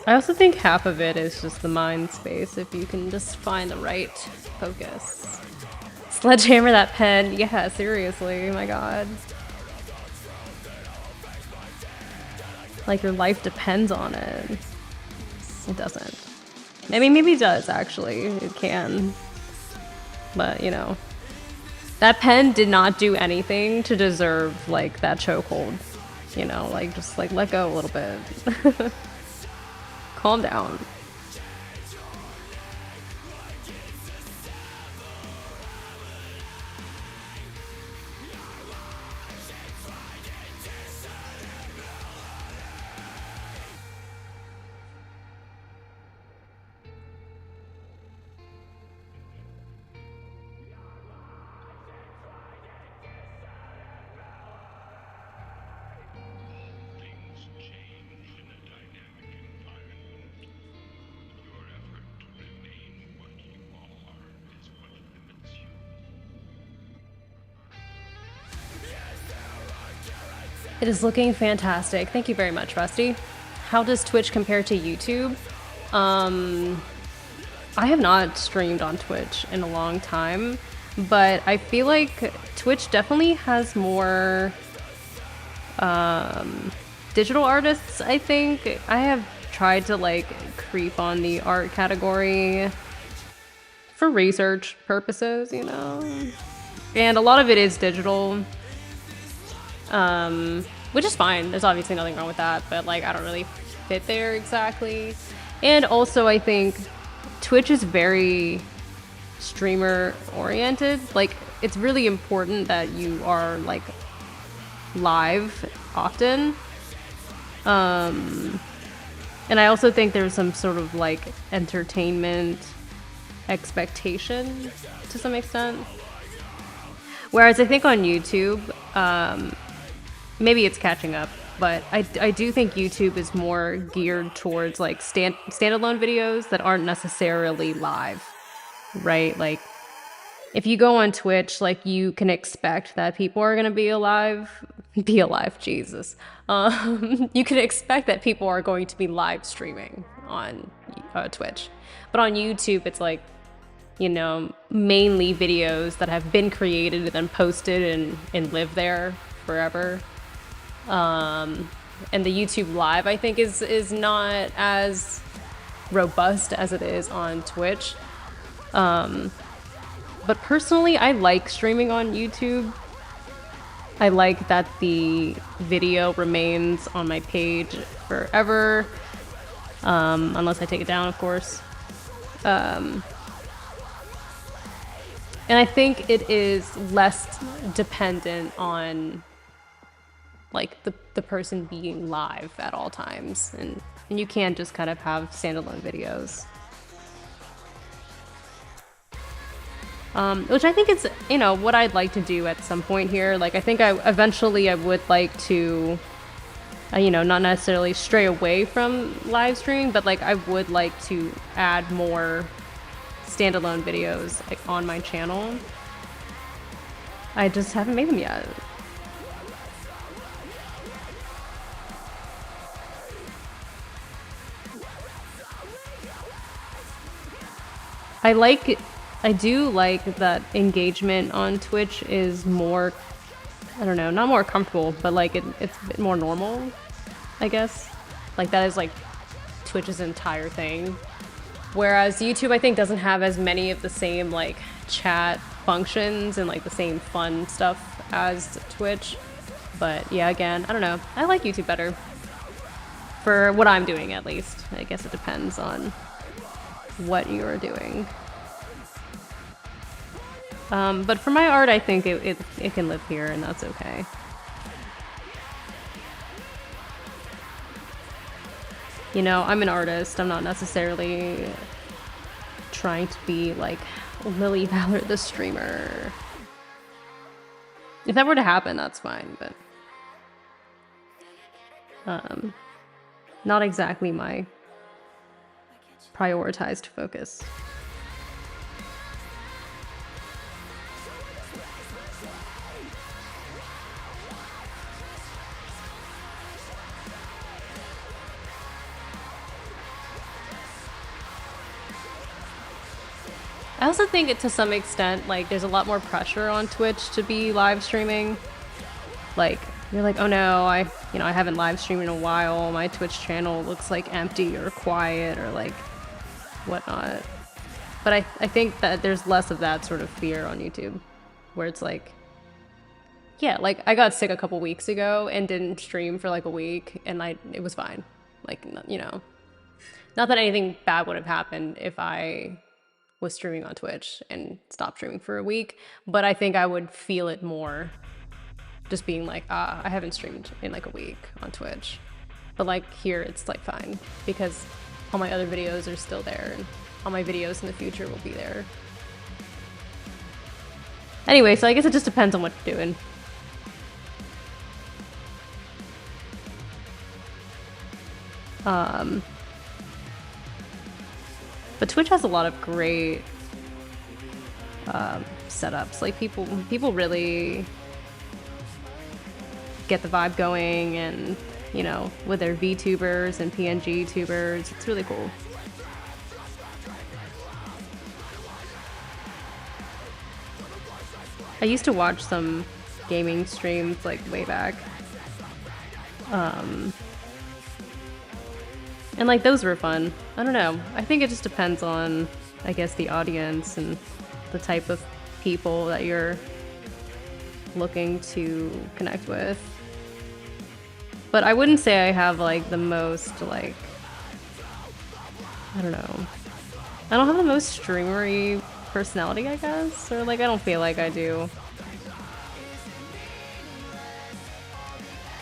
I also think half of it is just the mind space, if you can just find the right focus. Sledgehammer that pen, yeah, seriously, my god. Like your life depends on it. It doesn't. I mean, maybe it does, actually. It can. But, you know. That pen did not do anything to deserve, like, that chokehold. You know, like, just, like, let go a little bit. Calm down. It is looking fantastic. Thank you very much, Rusty. How does Twitch compare to YouTube? I have not streamed on Twitch in a long time, but I feel like Twitch definitely has more digital artists, I think. I have tried to like creep on the art category for research purposes, you know? And a lot of it is digital. Which is fine. There's obviously nothing wrong with that, but like I don't really fit there exactly. And also I think Twitch is very streamer oriented. Like it's really important that you are like live often. And I also think there's some sort of like entertainment expectation to some extent. Whereas I think on YouTube, maybe it's catching up, but I do think YouTube is more geared towards like standalone videos that aren't necessarily live, right? Like if you go on Twitch, like you can expect that people are gonna be alive, Jesus. You can expect that people are going to be live streaming on Twitch, but on YouTube, it's like, you know, mainly videos that have been created and then posted and live there forever. And the YouTube Live, I think, is not as robust as it is on Twitch. But personally, I like streaming on YouTube. I like that the video remains on my page forever, unless I take it down, of course. And I think it is less dependent on like the person being live at all times, and you can just kind of have standalone videos. Which I think is, you know, what I'd like to do at some point here. Like I think eventually I would like to, you know, not necessarily stray away from live streaming, but like I would like to add more standalone videos like on my channel. I just haven't made them yet. I do like that engagement on Twitch is more, I don't know, not more comfortable, but like it's a bit more normal, I guess. Like that is like Twitch's entire thing. Whereas YouTube, I think, doesn't have as many of the same like chat functions and like the same fun stuff as Twitch. But yeah, again, I don't know. I like YouTube better. For what I'm doing, at least. I guess it depends on what you're doing. But for my art, I think it can live here, and that's okay. You know, I'm an artist. I'm not necessarily trying to be like Lily Valour the streamer. If that were to happen, that's fine, but not exactly my prioritized focus. I also think it, to some extent, like, there's a lot more pressure on Twitch to be live streaming. Like, you're like, oh no, I haven't live streamed in a while. My Twitch channel looks like empty or quiet or like whatnot. But I think that there's less of that sort of fear on YouTube, where it's like, yeah, like I got sick a couple weeks ago and didn't stream for like a week, and it was fine. Like, you know, not that anything bad would have happened if I was streaming on Twitch and stopped streaming for a week, but I think I would feel it more just being like, I haven't streamed in like a week on Twitch. But like here, it's like fine because all my other videos are still there and all my videos in the future will be there. Anyway, so I guess it just depends on what you're doing. But Twitch has a lot of great setups. Like people really get the vibe going, and you know, with their VTubers and PNG tubers, it's really cool. I used to watch some gaming streams like way back. And like those were fun. I don't know. I think it just depends on, I guess, the audience and the type of people that you're looking to connect with. But I wouldn't say I have like the most like, I don't know. I don't have the most streamery personality, I guess, or like I don't feel like I do.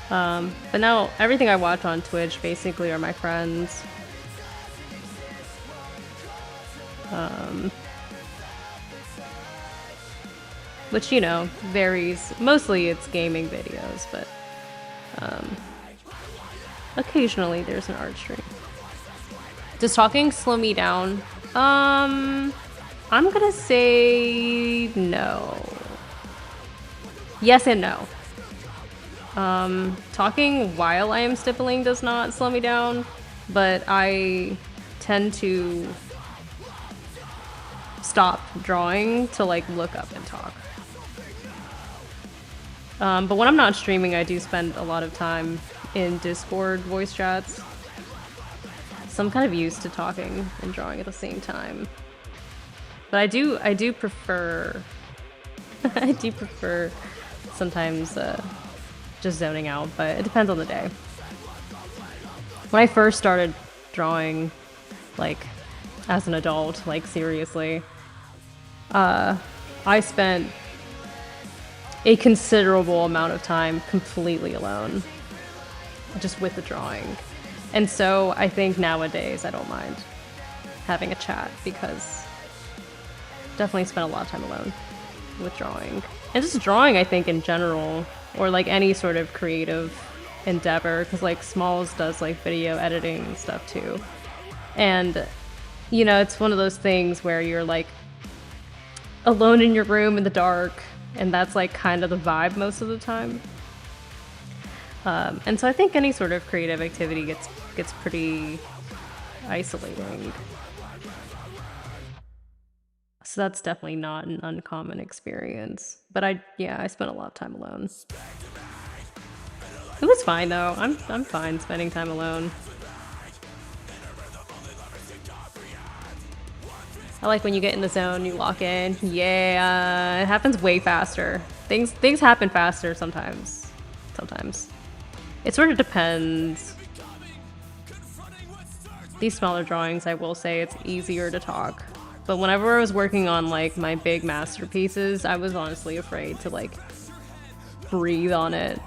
But now everything I watch on Twitch basically are my friends. Which, you know, varies. Mostly it's gaming videos, but occasionally there's an art stream. Does talking slow me down? I'm gonna say no. Yes and no. Talking while I am stippling does not slow me down, but I tend to stop drawing to like look up and talk. But when I'm not streaming, I do spend a lot of time in Discord voice chats. So I'm kind of used to talking and drawing at the same time. But I do prefer I do prefer sometimes just zoning out, but it depends on the day. When I first started drawing, like, as an adult, like, seriously, I spent a considerable amount of time completely alone, just with the drawing. And so I think nowadays I don't mind having a chat, because definitely spent a lot of time alone with drawing. And just drawing, I think, in general, or like any sort of creative endeavor, because like Smalls does like video editing and stuff too. And, you know, it's one of those things where you're like alone in your room in the dark, and that's like kind of the vibe most of the time. And so I think any sort of creative activity gets pretty isolating. So that's definitely not an uncommon experience. But I spent a lot of time alone. It was fine though. I'm fine spending time alone. I like when you get in the zone, you lock in. Yeah, it happens way faster. Things happen faster sometimes. It sort of depends. These smaller drawings, I will say, it's easier to talk. But whenever I was working on like my big masterpieces, I was honestly afraid to like breathe on it.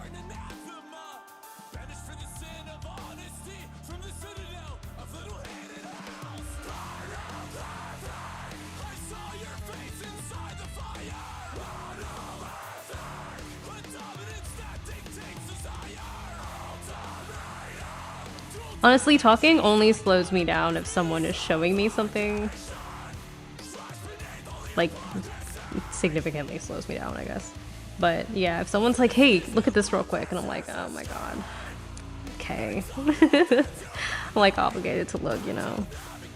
Honestly, talking only slows me down if someone is showing me something. Like, significantly slows me down, I guess. But yeah, if someone's like, hey, look at this real quick, and I'm like, oh my god. Okay. I'm like obligated to look, you know.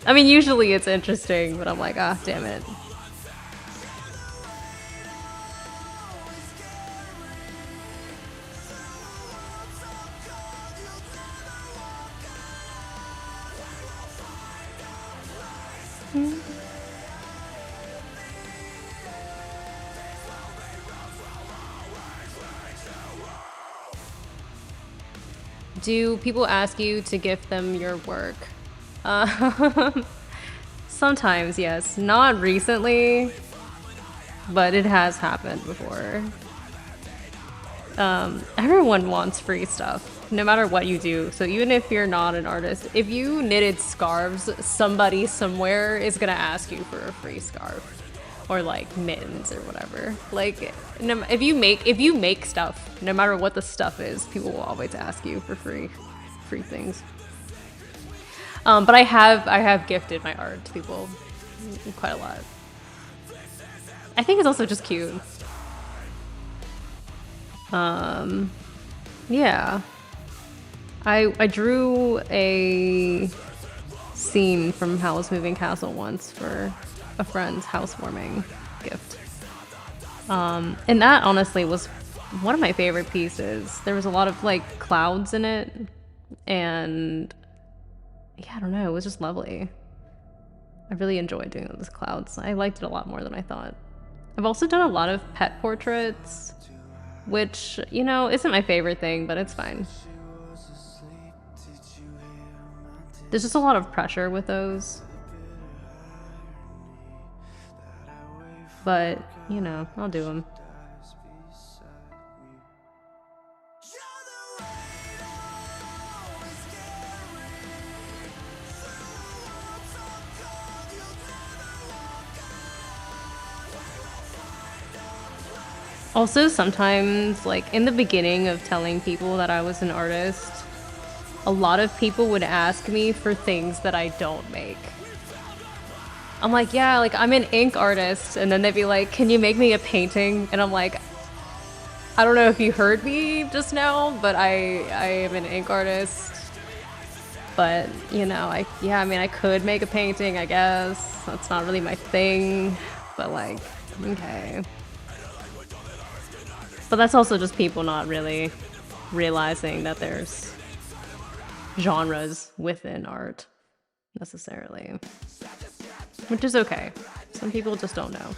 I mean, usually it's interesting, but I'm like, ah, damn it. Do people ask you to gift them your work? Sometimes, yes. Not recently, but it has happened before. Everyone wants free stuff, no matter what you do. So even if you're not an artist, if you knitted scarves, somebody somewhere is gonna ask you for a free scarf. Or like mittens or whatever. Like, if you make stuff, no matter what the stuff is, people will always ask you for free things. But I have gifted my art to people quite a lot. I think it's also just cute. Yeah. I drew a scene from Howl's Moving Castle once for a friend's housewarming gift. And that honestly was one of my favorite pieces. There was a lot of like clouds in it, and yeah, I don't know, it was just lovely. I really enjoyed doing those clouds. I liked it a lot more than I thought. I've also done a lot of pet portraits, which, you know, isn't my favorite thing, but it's fine. There's just a lot of pressure with those. But, you know, I'll do them. Also, sometimes, like, in the beginning of telling people that I was an artist, a lot of people would ask me for things that I don't make. I'm like, yeah, like, I'm an ink artist. And then they'd be like, can you make me a painting? And I'm like, I don't know if you heard me just now, but I am an ink artist. But, you know, I mean, I could make a painting, I guess. That's not really my thing. But, like, okay. But that's also just people not really realizing that there's genres within art, necessarily. Which is okay. Some people just don't know.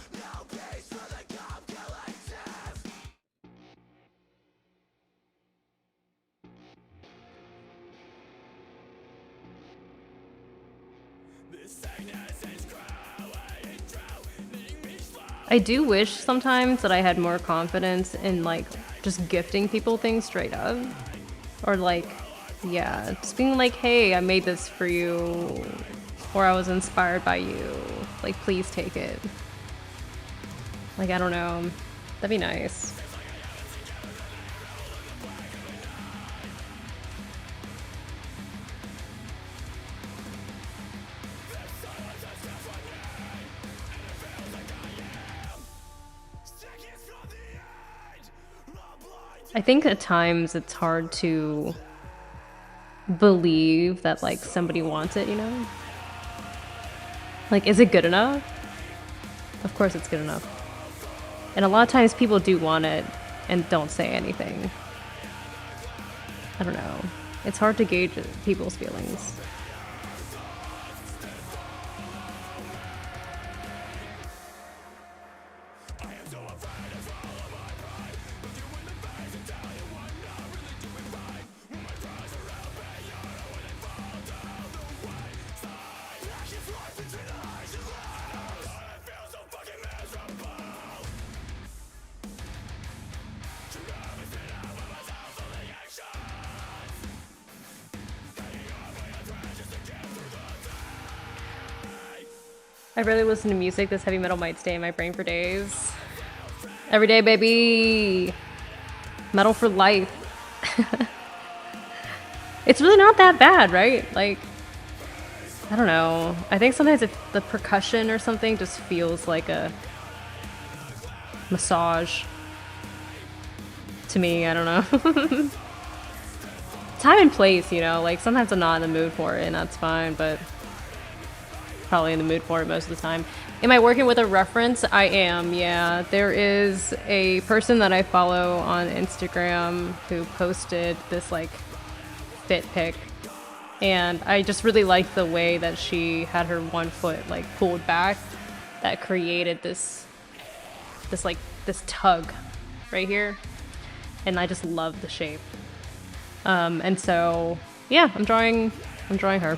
I do wish sometimes that I had more confidence in like just gifting people things straight up. Or like, yeah, just being like, hey, I made this for you. Or I was inspired by you. Like, please take it. Like, I don't know. That'd be nice. I think at times it's hard to believe that like somebody wants it, you know? Like, is it good enough? Of course it's good enough. And a lot of times people do want it and don't say anything. I don't know. It's hard to gauge people's feelings. I rarely listen to music. This heavy metal might stay in my brain for days. Every day, baby. Metal for life. It's really not that bad, right? Like, I don't know. I think sometimes the percussion or something just feels like a massage to me. I don't know. Time and place, you know, like sometimes I'm not in the mood for it and that's fine, but probably in the mood for it most of the time. Am I working with a reference? I am, yeah. There is a person that I follow on Instagram who posted this like fit pic, and I just really liked the way that she had her one foot like pulled back that created this tug right here, and I just love the shape. And so yeah, I'm drawing her.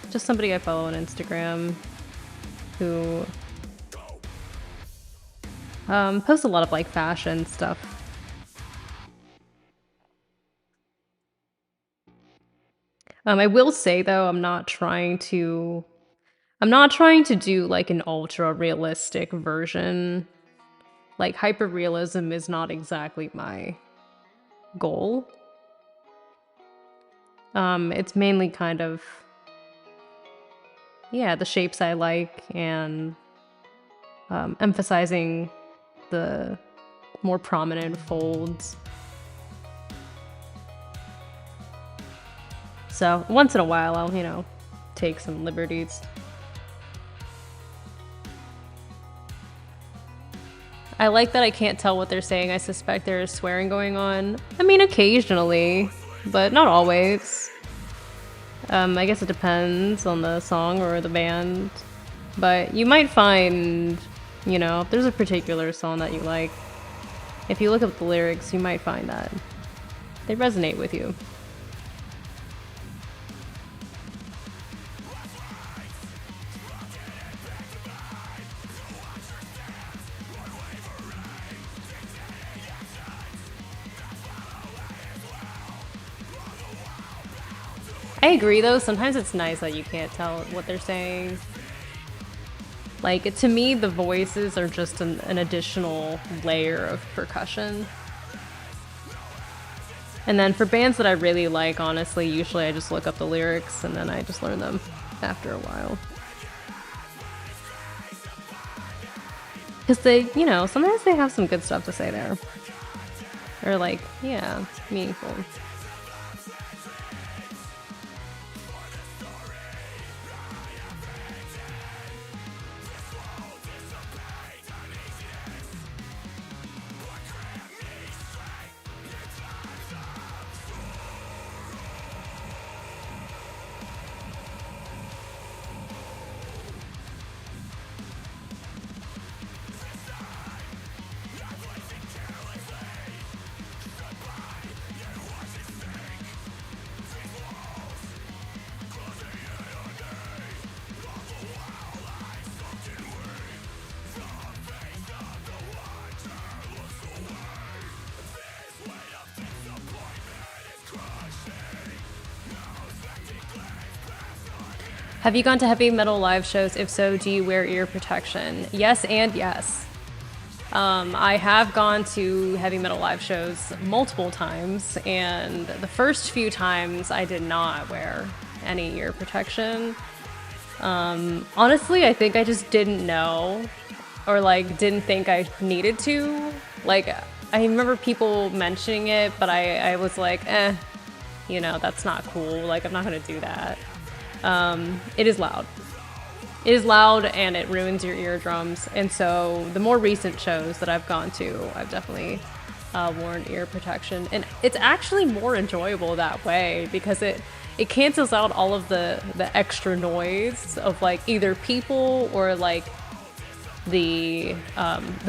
Just somebody I follow on Instagram who posts a lot of like fashion stuff. I will say though, I'm not trying to do like an ultra realistic version. Like hyper-realism is not exactly my goal. It's mainly kind of, yeah, the shapes I like and emphasizing the more prominent folds. So once in a while I'll, you know, take some liberties. I like that I can't tell what they're saying. I suspect there is swearing going on. I mean, occasionally, but not always. I guess it depends on the song or the band. But you might find, you know, if there's a particular song that you like, if you look up the lyrics, you might find that they resonate with you. I agree though, sometimes it's nice that you can't tell what they're saying. Like, to me, the voices are just an additional layer of percussion. And then for bands that I really like, honestly, usually I just look up the lyrics and then I just learn them after a while. Because they, you know, sometimes they have some good stuff to say there. Or like, yeah, meaningful. Have you gone to heavy metal live shows? If so, do you wear ear protection? Yes and yes. I have gone to heavy metal live shows multiple times, and the first few times I did not wear any ear protection. Honestly, I think I just didn't know, or like didn't think I needed to. Like, I remember people mentioning it, but I was like, you know, that's not cool. Like, I'm not gonna do that. It is loud. It is loud and it ruins your eardrums. And so the more recent shows that I've gone to, I've definitely worn ear protection. And it's actually more enjoyable that way because it cancels out all of the extra noise of like either people or like the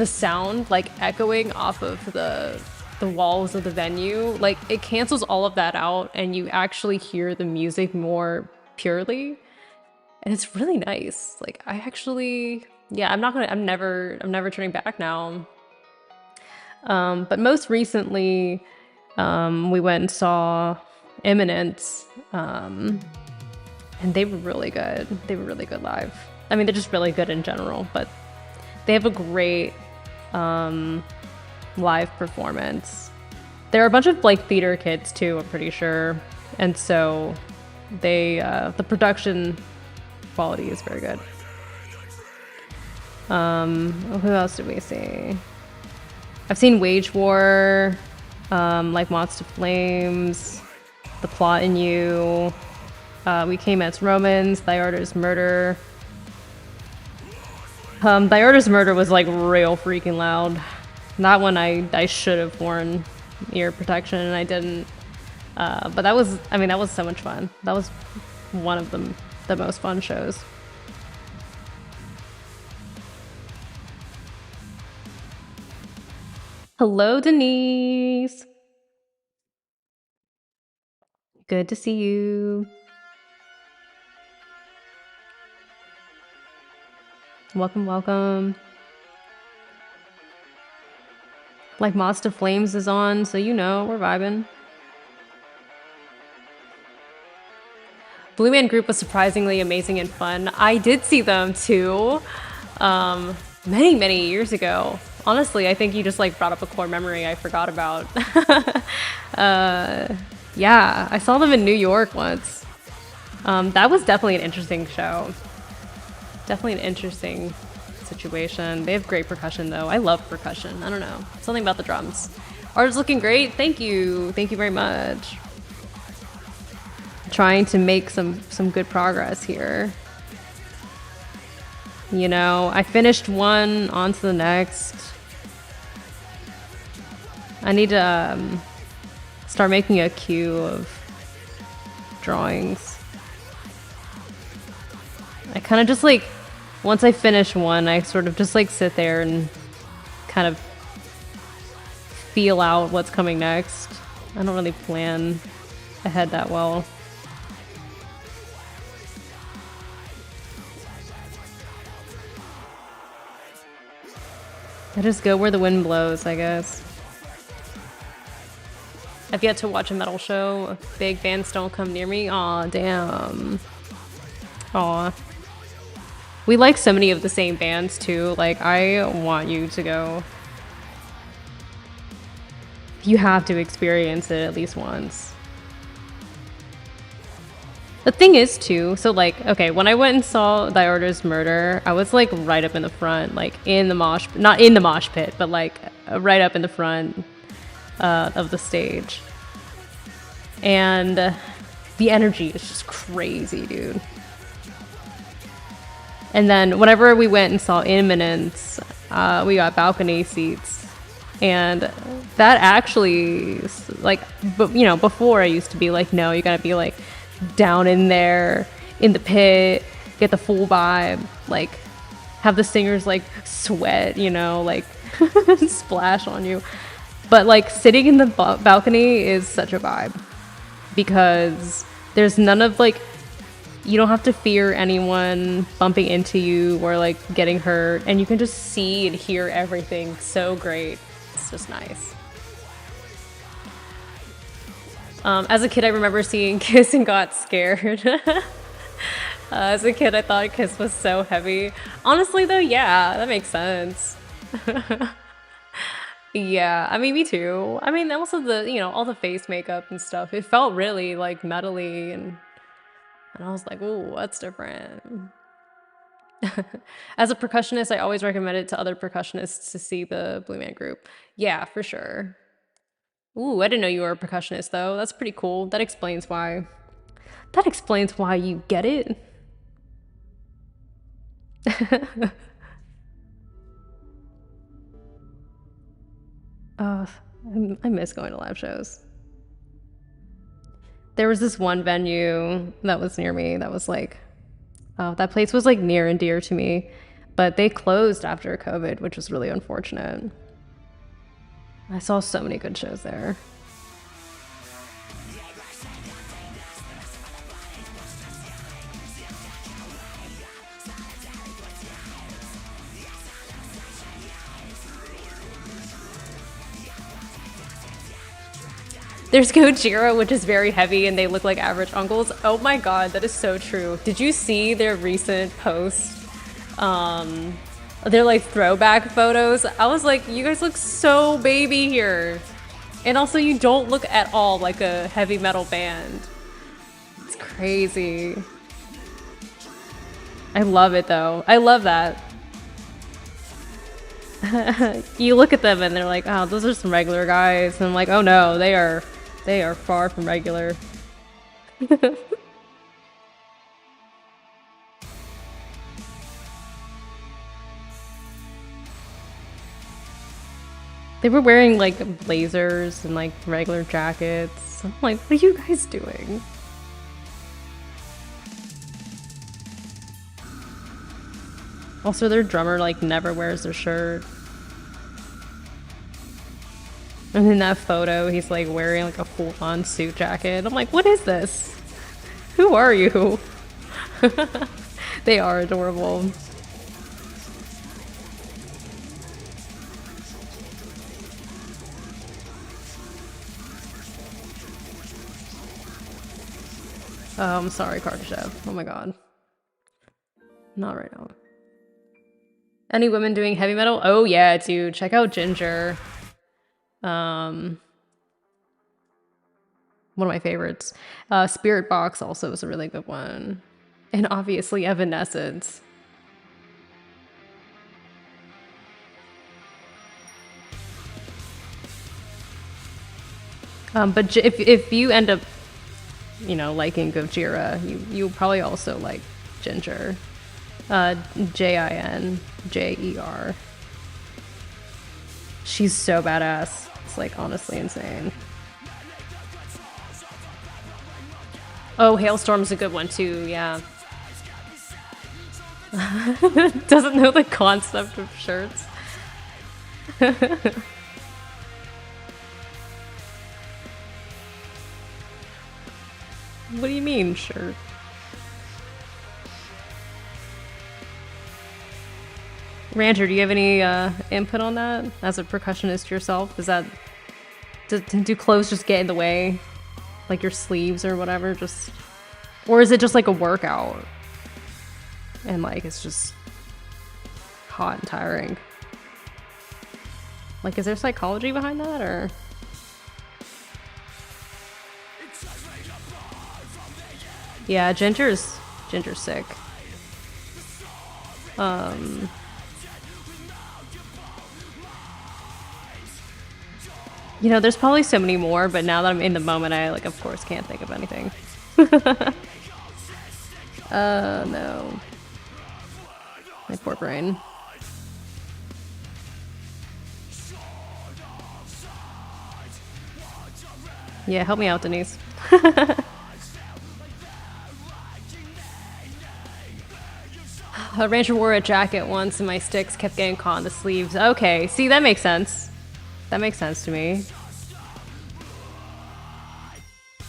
sound like echoing off of the walls of the venue. Like it cancels all of that out and you actually hear the music more purely, and it's really nice. Like I actually, yeah, I'm never turning back now. But most recently, we went and saw Imminent, and they were really good. They were really good live. I mean, they're just really good in general, but they have a great live performance. There are a bunch of like theater kids too, I'm pretty sure, and so they the production quality is very good. Who else did we see? I've seen Wage War, like Moths to Flames, The Plot in You, We Came as Romans, Thyarda's Murder. Thyarda's Murder was like real freaking loud. That one I should have worn ear protection and I didn't. But that was, I mean, that was so much fun. That was one of the most fun shows. Hello, Denise. Good to see you. Welcome, welcome. Like Moths to Flames is on, so you know, we're vibing. Blue Man Group was surprisingly amazing and fun. I did see them too, many years ago. Honestly, I think you just like brought up a core memory I forgot about. Yeah, I saw them in New York once. That was definitely an interesting show. Definitely an interesting situation. They have great percussion though. I love percussion. I don't know. Something about the drums. Art is looking great. Thank you. Thank you very much. Trying to make some good progress here. You know, I finished one, on to the next. I need to start making a queue of drawings. I kind of just like, once I finish one, I sort of just like sit there and kind of feel out what's coming next. I don't really plan ahead that well. I just go where the wind blows, I guess. I've yet to watch a metal show. Big bands don't come near me. Aw, damn. Aw. We like so many of the same bands too. Like, I want you to go. You have to experience it at least once. The thing is too, so like, okay, when I went and saw Thyarda's Murder, I was like right up in the front, like in the mosh, not in the mosh pit, but like right up in the front of the stage. And the energy is just crazy, dude. And then whenever we went and saw Imminence, we got balcony seats. And that actually, like, you know, before I used to be like, no, you gotta be like down in there in the pit, get the full vibe, like have the singers like sweat, you know, like splash on you. But like sitting in the balcony is such a vibe because there's none of like, you don't have to fear anyone bumping into you or like getting hurt, and you can just see and hear everything so great. It's just nice. As a kid, I remember seeing Kiss and got scared. As a kid, I thought Kiss was so heavy. Honestly, though, yeah, that makes sense. Yeah, I mean, me too. I mean, also the, you know, all the face makeup and stuff. It felt really, like, metal-y, and I was like, ooh, that's different. As a percussionist, I always recommend it to other percussionists to see the Blue Man Group. Yeah, for sure. Ooh, I didn't know you were a percussionist, though. That's pretty cool. That explains why. That explains why you get it. I miss going to live shows. There was this one venue that was near me that was like, oh, that place was like near and dear to me, but they closed after COVID, which was really unfortunate. I saw so many good shows there. There's Gojira, which is very heavy, and they look like average uncles. Oh my god, that is so true. Did you see their recent post They're like throwback photos. I was like, you guys look so baby here. And also you don't look at all like a heavy metal band. It's crazy. I love it though. I love that. You look at them and they're like, oh, those are some regular guys. And I'm like, oh no, they are far from regular. They were wearing like blazers and like regular jackets. I'm like, what are you guys doing? Also, their drummer like never wears their shirt. And in that photo, he's like wearing like a full-on suit jacket. I'm like, what is this? Who are you? They are adorable. Oh, I'm sorry, Kardashev. Oh my god. Not right now. Any women doing heavy metal? Oh yeah, dude. Check out Ginger. One of my favorites. Spirit Box also is a really good one. And obviously Evanescence. But if you end up, you know, liking Gojira, you probably also like Ginger. Jinjer. She's so badass. It's like honestly insane. Oh, Hailstorm's a good one too, yeah. Doesn't know the concept of shirts. What do you mean, shirt? Rancher, do you have any input on that as a percussionist yourself? Is that do clothes just get in the way, like your sleeves or whatever? Just, or is it just like a workout and like it's just hot and tiring? Like, is there psychology behind that or? Yeah, Ginger's sick. You know, there's probably so many more, but now that I'm in the moment, I, like, of course, can't think of anything. No. My poor brain. Yeah, help me out, Denise. A Rancher wore a jacket once and my sticks kept getting caught in the sleeves. Okay, see, that makes sense. That makes sense to me.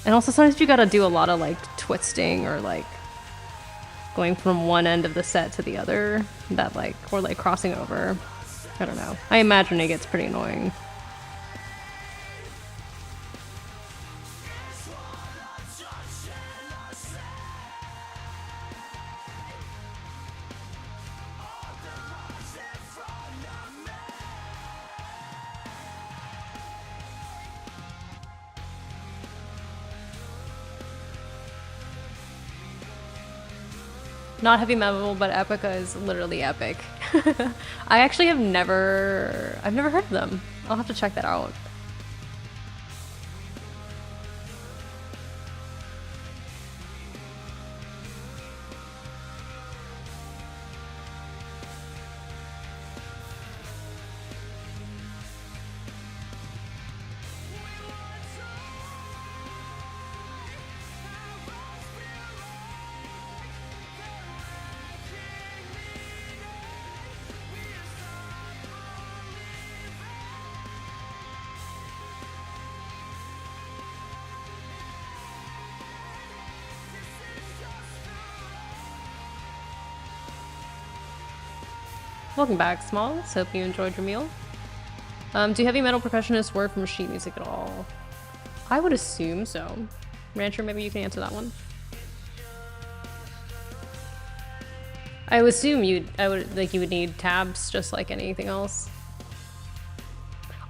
And also sometimes you gotta do a lot of like twisting or like going from one end of the set to the other. That like, or like crossing over. I don't know. I imagine it gets pretty annoying. Not heavy metal, but Epica is literally epic. I actually have I've never heard of them. I'll have to check that out. Welcome back, Smalls. Hope you enjoyed your meal. Do heavy metal percussionists work from sheet music at all? I would assume so. Rancher, maybe you can answer that one. I would assume you would need tabs just like anything else.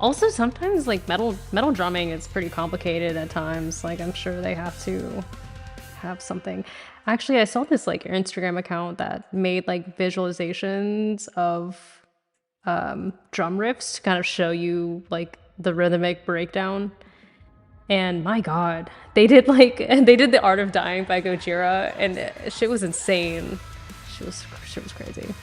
Also, sometimes like metal drumming is pretty complicated at times. Like I'm sure they have to have something. Actually, I saw this like Instagram account that made like visualizations of drum riffs to kind of show you like the rhythmic breakdown. And my god, they did the Art of Dying by Gojira, and shit was insane. Shit was crazy.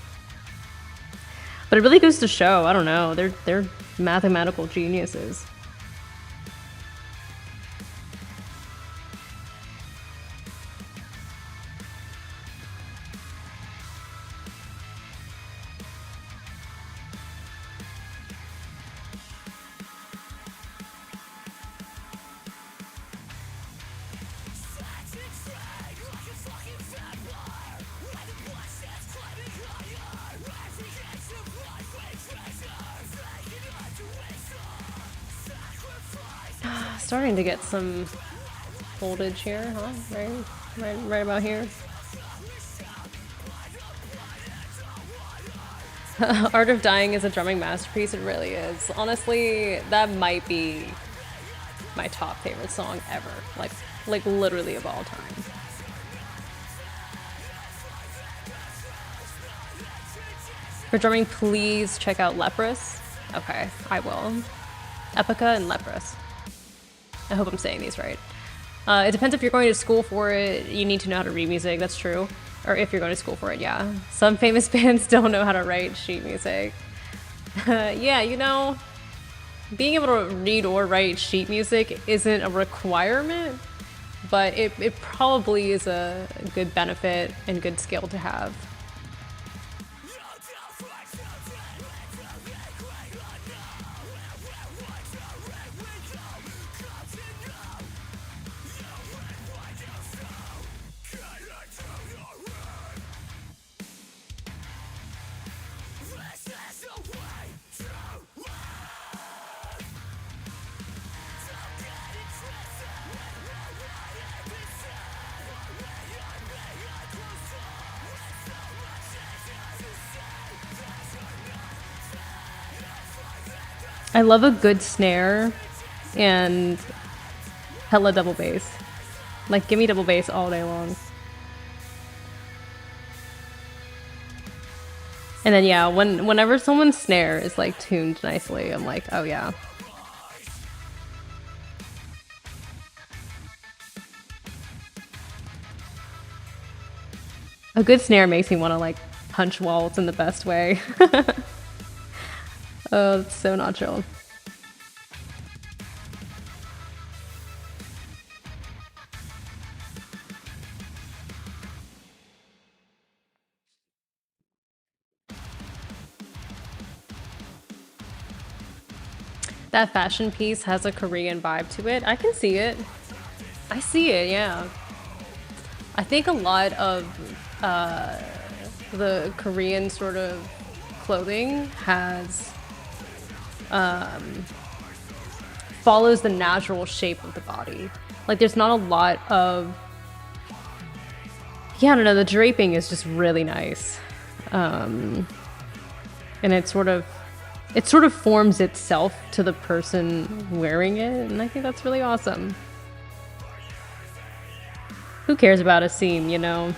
But it really goes to show, I don't know, they're mathematical geniuses. Starting to get some voltage here, huh? Right about here. Art of Dying is a drumming masterpiece. It really is. Honestly, that might be my top favorite song ever. Like literally of all time. For drumming, please check out Leprous. Okay, I will. Epica and Leprous. I hope I'm saying these right. It depends if you're going to school for it. You need to know how to read music. That's true. Or if you're going to school for it, yeah. Some famous bands don't know how to write sheet music. Yeah, you know, being able to read or write sheet music isn't a requirement, but it probably is a good benefit and good skill to have. I love a good snare and hella double bass. Like, give me double bass all day long. And then yeah, whenever someone's snare is like tuned nicely, I'm like, oh yeah. A good snare makes me want to like punch walls in the best way. Oh, it's so not chill. That fashion piece has a Korean vibe to it. I can see it. I see it, yeah. I think a lot of the Korean sort of clothing has follows the natural shape of the body. Like there's not a lot of, yeah, I don't know, the draping is just really nice. And it sort of forms itself to the person wearing it, and I think that's really awesome. Who cares about a seam, you know?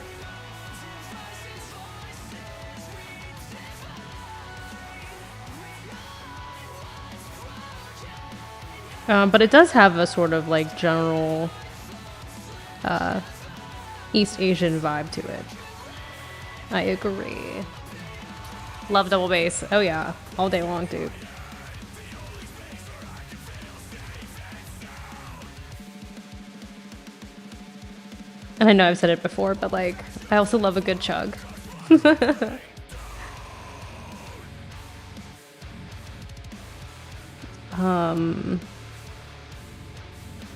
But it does have a sort of like general East Asian vibe to it. I agree. Love double bass. Oh yeah, all day long, dude. And I know I've said it before, but like, I also love a good chug.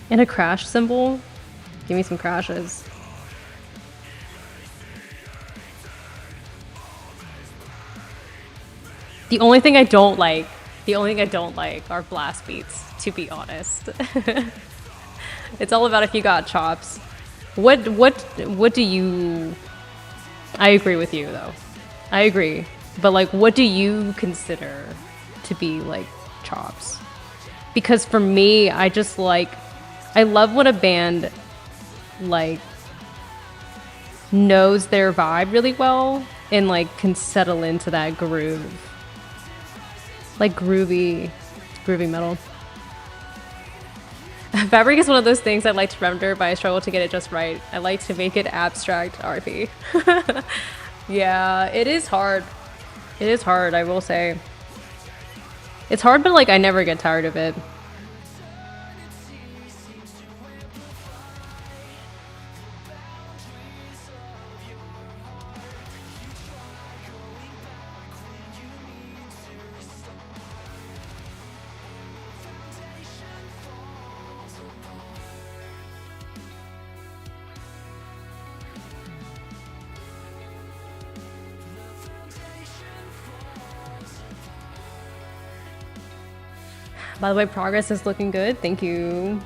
And a crash cymbal. Give me some crashes. The only thing I don't like are blast beats, to be honest. It's all about if you got chops. What do you... I agree with you, though. I agree. But like, what do you consider to be like chops? Because for me, I just like, I love when a band like knows their vibe really well and like can settle into that groove. Like groovy metal. Fabric is one of those things I like to render, but I struggle to get it just right. I like to make it abstract RP. Yeah, it is hard. It is hard, I will say. It's hard, but like I never get tired of it. By the way, progress is looking good. Thank you.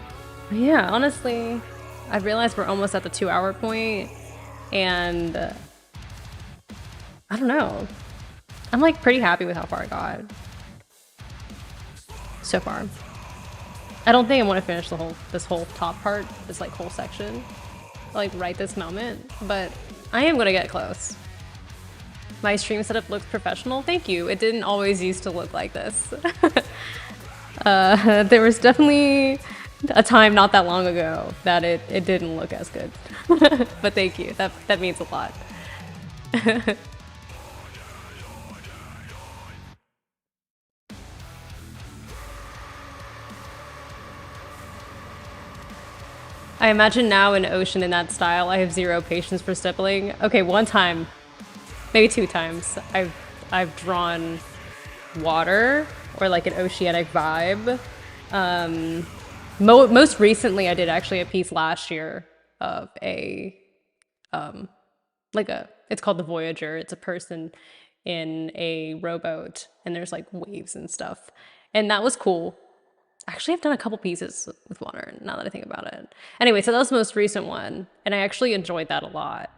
Yeah, honestly, I realized we're almost at the 2-hour point, and I don't know. I'm like pretty happy with how far I got so far. I don't think I want to finish this whole top part, this like whole section, like right this moment, but I am gonna get close. My stream setup looks professional. Thank you. It didn't always used to look like this. There was definitely a time not that long ago that it didn't look as good. But thank you. That means a lot. I imagine now an ocean in that style. I have zero patience for stippling. Okay, one time, maybe 2 times, I've drawn water or like an oceanic vibe. Most recently, I did actually a piece last year of a it's called the Voyager. It's a person in a rowboat, and there's like waves and stuff, and that was cool. Actually, I've done a couple pieces with water now that I think about it. Anyway, so that was the most recent one, and I actually enjoyed that a lot.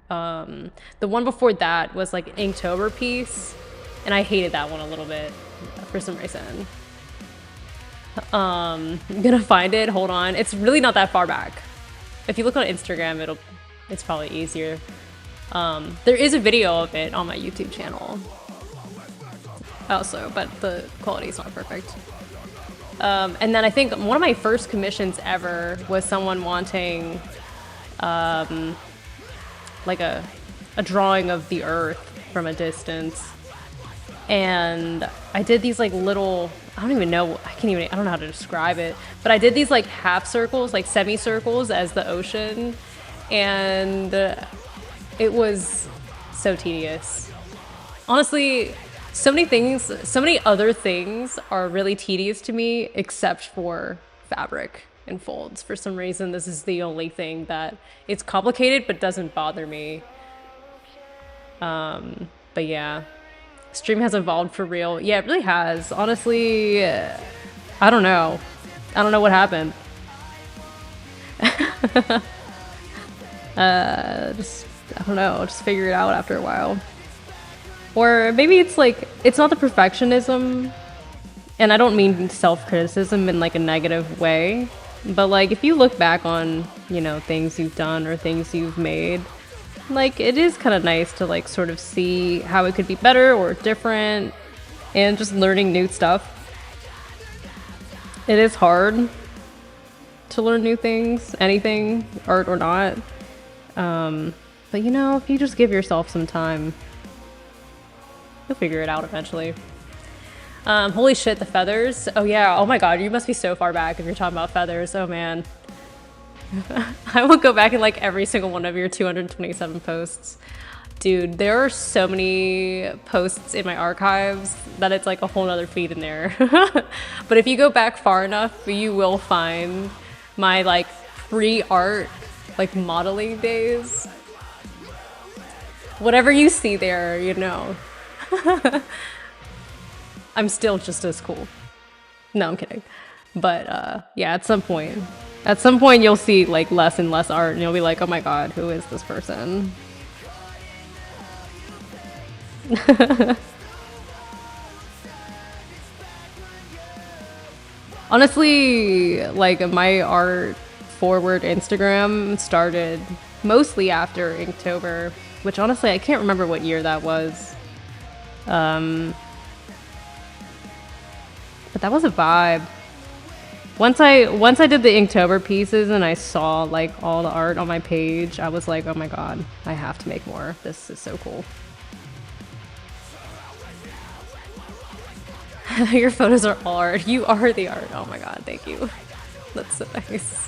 The one before that was like an Inktober piece, and I hated that one a little bit for some reason. I'm gonna find it. Hold on. It's really not that far back. If you look on Instagram, it's probably easier. There is a video of it on my YouTube channel also, but the quality is not perfect. And then I think one of my first commissions ever was someone wanting like a drawing of the earth from a distance. And I did these like little, I don't know how to describe it, but I did these like half circles, like semicircles as the ocean. And it was so tedious. Honestly, so many other things are really tedious to me except for fabric and folds. For some reason, this is the only thing that it's complicated but doesn't bother me. But yeah, stream has evolved for real. Yeah, it really has. Honestly, I don't know. I don't know what happened. I don't know, just figure it out after a while. Or maybe it's like, it's not the perfectionism, and I don't mean self-criticism in like a negative way, but like if you look back on, you know, things you've done or things you've made, like it is kind of nice to like sort of see how it could be better or different, and just learning new stuff. It is hard to learn new things, anything, art or not. But you know, if you just give yourself some time, you'll figure it out eventually. Holy shit, the feathers. Oh yeah, oh my god, you must be so far back if you're talking about feathers. Oh man. I will go back and like every single one of your 227 posts. Dude, there are so many posts in my archives that it's like a whole nother feed in there. But if you go back far enough, you will find my like pre-art, like modeling days. Whatever you see there, you know. I'm still just as cool. No, I'm kidding. But yeah, at some point you'll see like less and less art and you'll be like, oh my god, who is this person? Honestly, like my art forward Instagram started mostly after Inktober, which honestly I can't remember what year that was. But that was a vibe. Once I did the Inktober pieces and I saw like all the art on my page, I was like, oh my god, I have to make more. This is so cool. Your photos are all art. You are the art. Oh my god, thank you. That's so nice.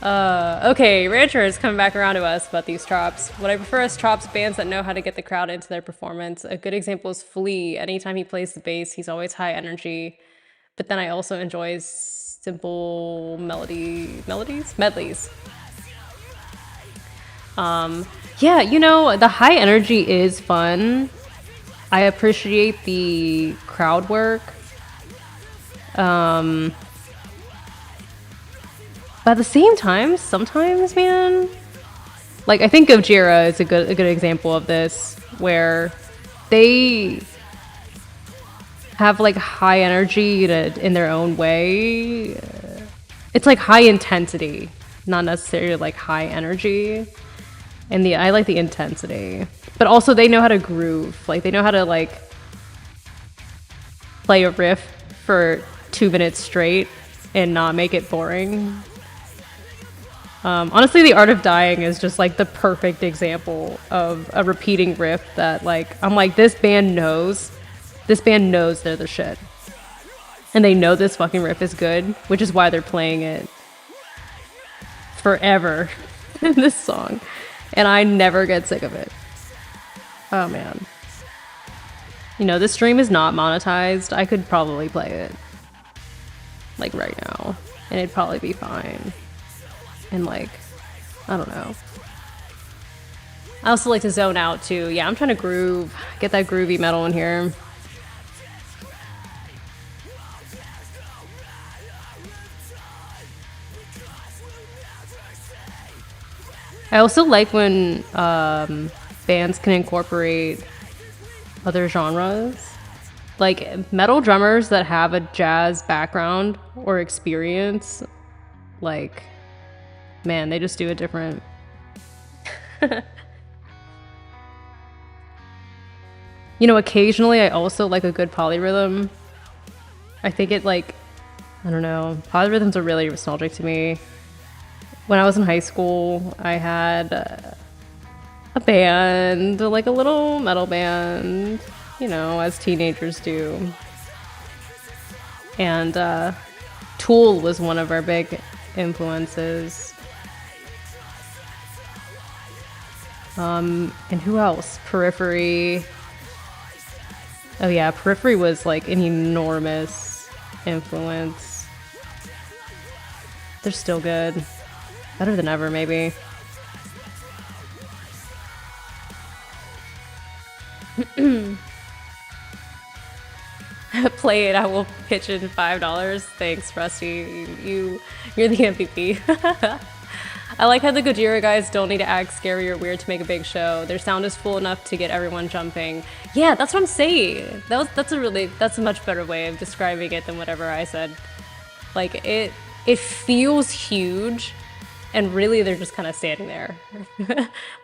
Okay, Rancher is coming back around to us about these trops. What I prefer is trops bands that know how to get the crowd into their performance. A good example is Flea. Anytime he plays the bass, he's always high energy. But then I also enjoy simple medleys. Yeah, you know, the high energy is fun. I appreciate the crowd work. But at the same time, sometimes, man, like I think Gojira is a good example of this, where they have like high energy in their own way. It's like high intensity, not necessarily like high energy. And I like the intensity, but also they know how to groove. Like they know how to like play a riff for 2 minutes straight and not make it boring. Honestly, The Art of Dying is just like the perfect example of a repeating riff that like, I'm like, this band knows they're the shit. And they know this fucking riff is good, which is why they're playing it forever in this song. And I never get sick of it. Oh man. You know, this stream is not monetized. I could probably play it. Like right now. And it'd probably be fine. And like, I don't know. I also like to zone out too. Yeah, I'm trying to groove. Get that groovy metal in here. I also like when bands can incorporate other genres. Like metal drummers that have a jazz background or experience, like, man, they just do it different. You know, occasionally I also like a good polyrhythm. I think it like, I don't know, polyrhythms are really nostalgic to me. When I was in high school, I had a band, like a little metal band, you know, as teenagers do. And Tool was one of our big influences. And who else? Periphery. Oh yeah, Periphery was like an enormous influence. They're still good. Better than ever, maybe. Play it, I will pitch in $5. Thanks, Rusty. You're the MVP. I like how the Gojira guys don't need to act scary or weird to make a big show. Their sound is full enough to get everyone jumping. Yeah, that's what I'm saying. That's a much better way of describing it than whatever I said. Like it feels huge, and really they're just kind of standing there.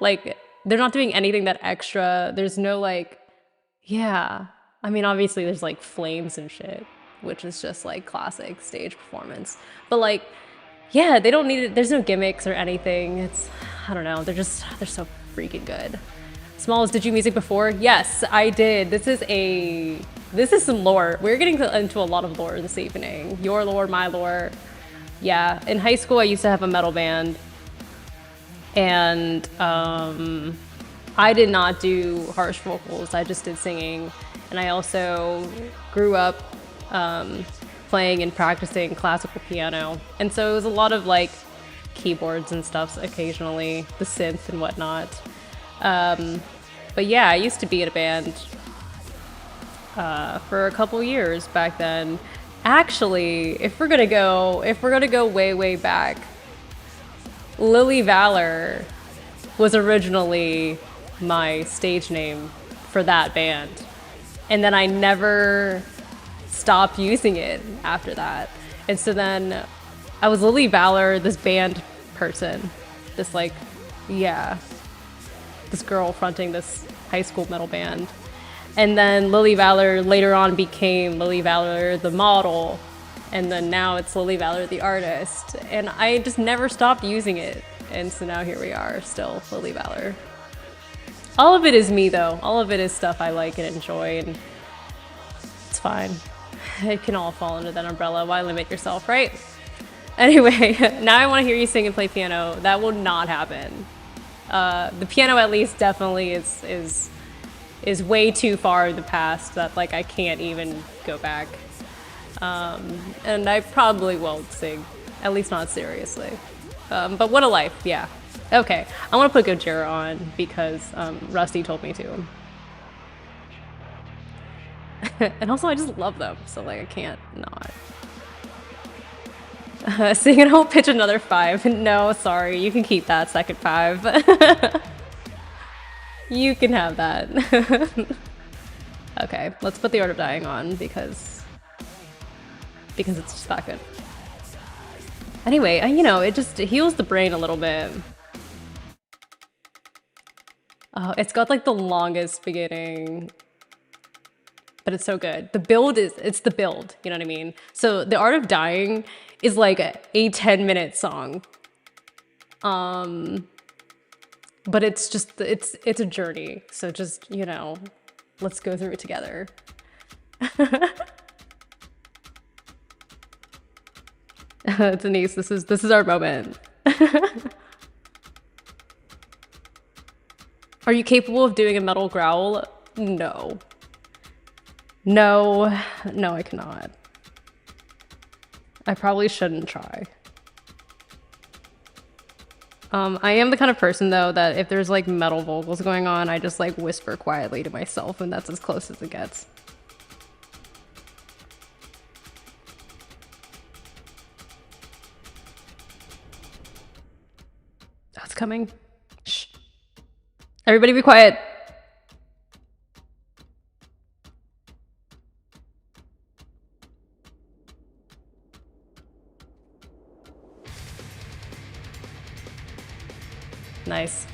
Like they're not doing anything that extra. There's no like, yeah. I mean, obviously there's like flames and shit, which is just like classic stage performance. But like, yeah, they don't need it. There's no gimmicks or anything. It's, I don't know. They're so freaking good. Smalls, did you music before? Yes, I did. This is some lore. We're getting into a lot of lore this evening. Your lore, my lore. Yeah, in high school I used to have a metal band. And I did not do harsh vocals. I just did singing. And I also grew up playing and practicing classical piano. And so it was a lot of like keyboards and stuff occasionally, the synth and whatnot. But yeah, I used to be in a band for a couple years back then. Actually, if we're gonna go way back, Lily Valour was originally my stage name for that band. And then I never stopped using it after that. And so then I was Lily Valour, this band person, this like, yeah, this girl fronting this high school metal band. And then Lily Valour later on became Lily Valour the model. And then now it's Lily Valour the artist. And I just never stopped using it. And so now here we are, still Lily Valour. All of it is me though. All of it is stuff I like and enjoy, and it's fine. It can all fall under that umbrella. Why limit yourself, right? Anyway, now I want to hear you sing and play piano. That will not happen. The piano at least definitely is way too far in the past that like I can't even go back. And I probably won't sing, at least not seriously. But what a life, yeah. Okay, I want to put Gojira on because Rusty told me to. And also I just love them, so like I can't not. Sing and I'll pitch another 5. No, sorry, you can keep that second 5. You can have that. Okay, let's put the Art of Dying on because it's just that good. Anyway, you know, it heals the brain a little bit. It's got like the longest beginning, but it's so good. The build it's the build, you know what I mean? So the Art of Dying is like a 10-minute song. But it's just, it's a journey. So just, you know, let's go through it together. Denise, this is our moment. Are you capable of doing a metal growl? No. No, I cannot. I probably shouldn't try. I am the kind of person though that if there's like metal vocals going on, I just like whisper quietly to myself, and that's as close as it gets. That's coming. Shh. Everybody be quiet. Nice.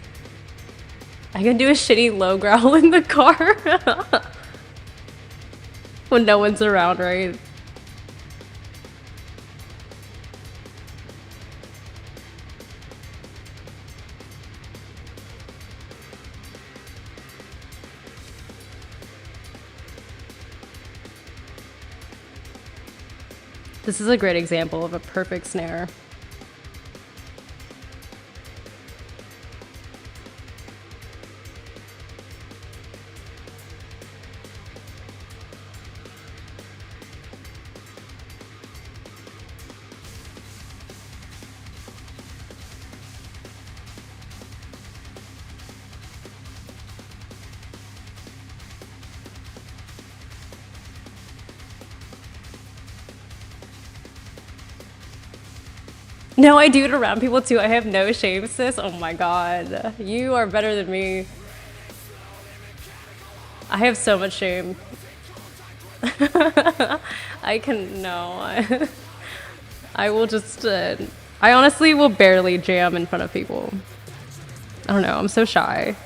I can do a shitty low growl in the car. When no one's around, right? This is a great example of a perfect snare. No, I do it around people too. I have no shame, sis. Oh my god. You are better than me. I have so much shame. I can, no. I will just, I honestly will barely jam in front of people. I don't know, I'm so shy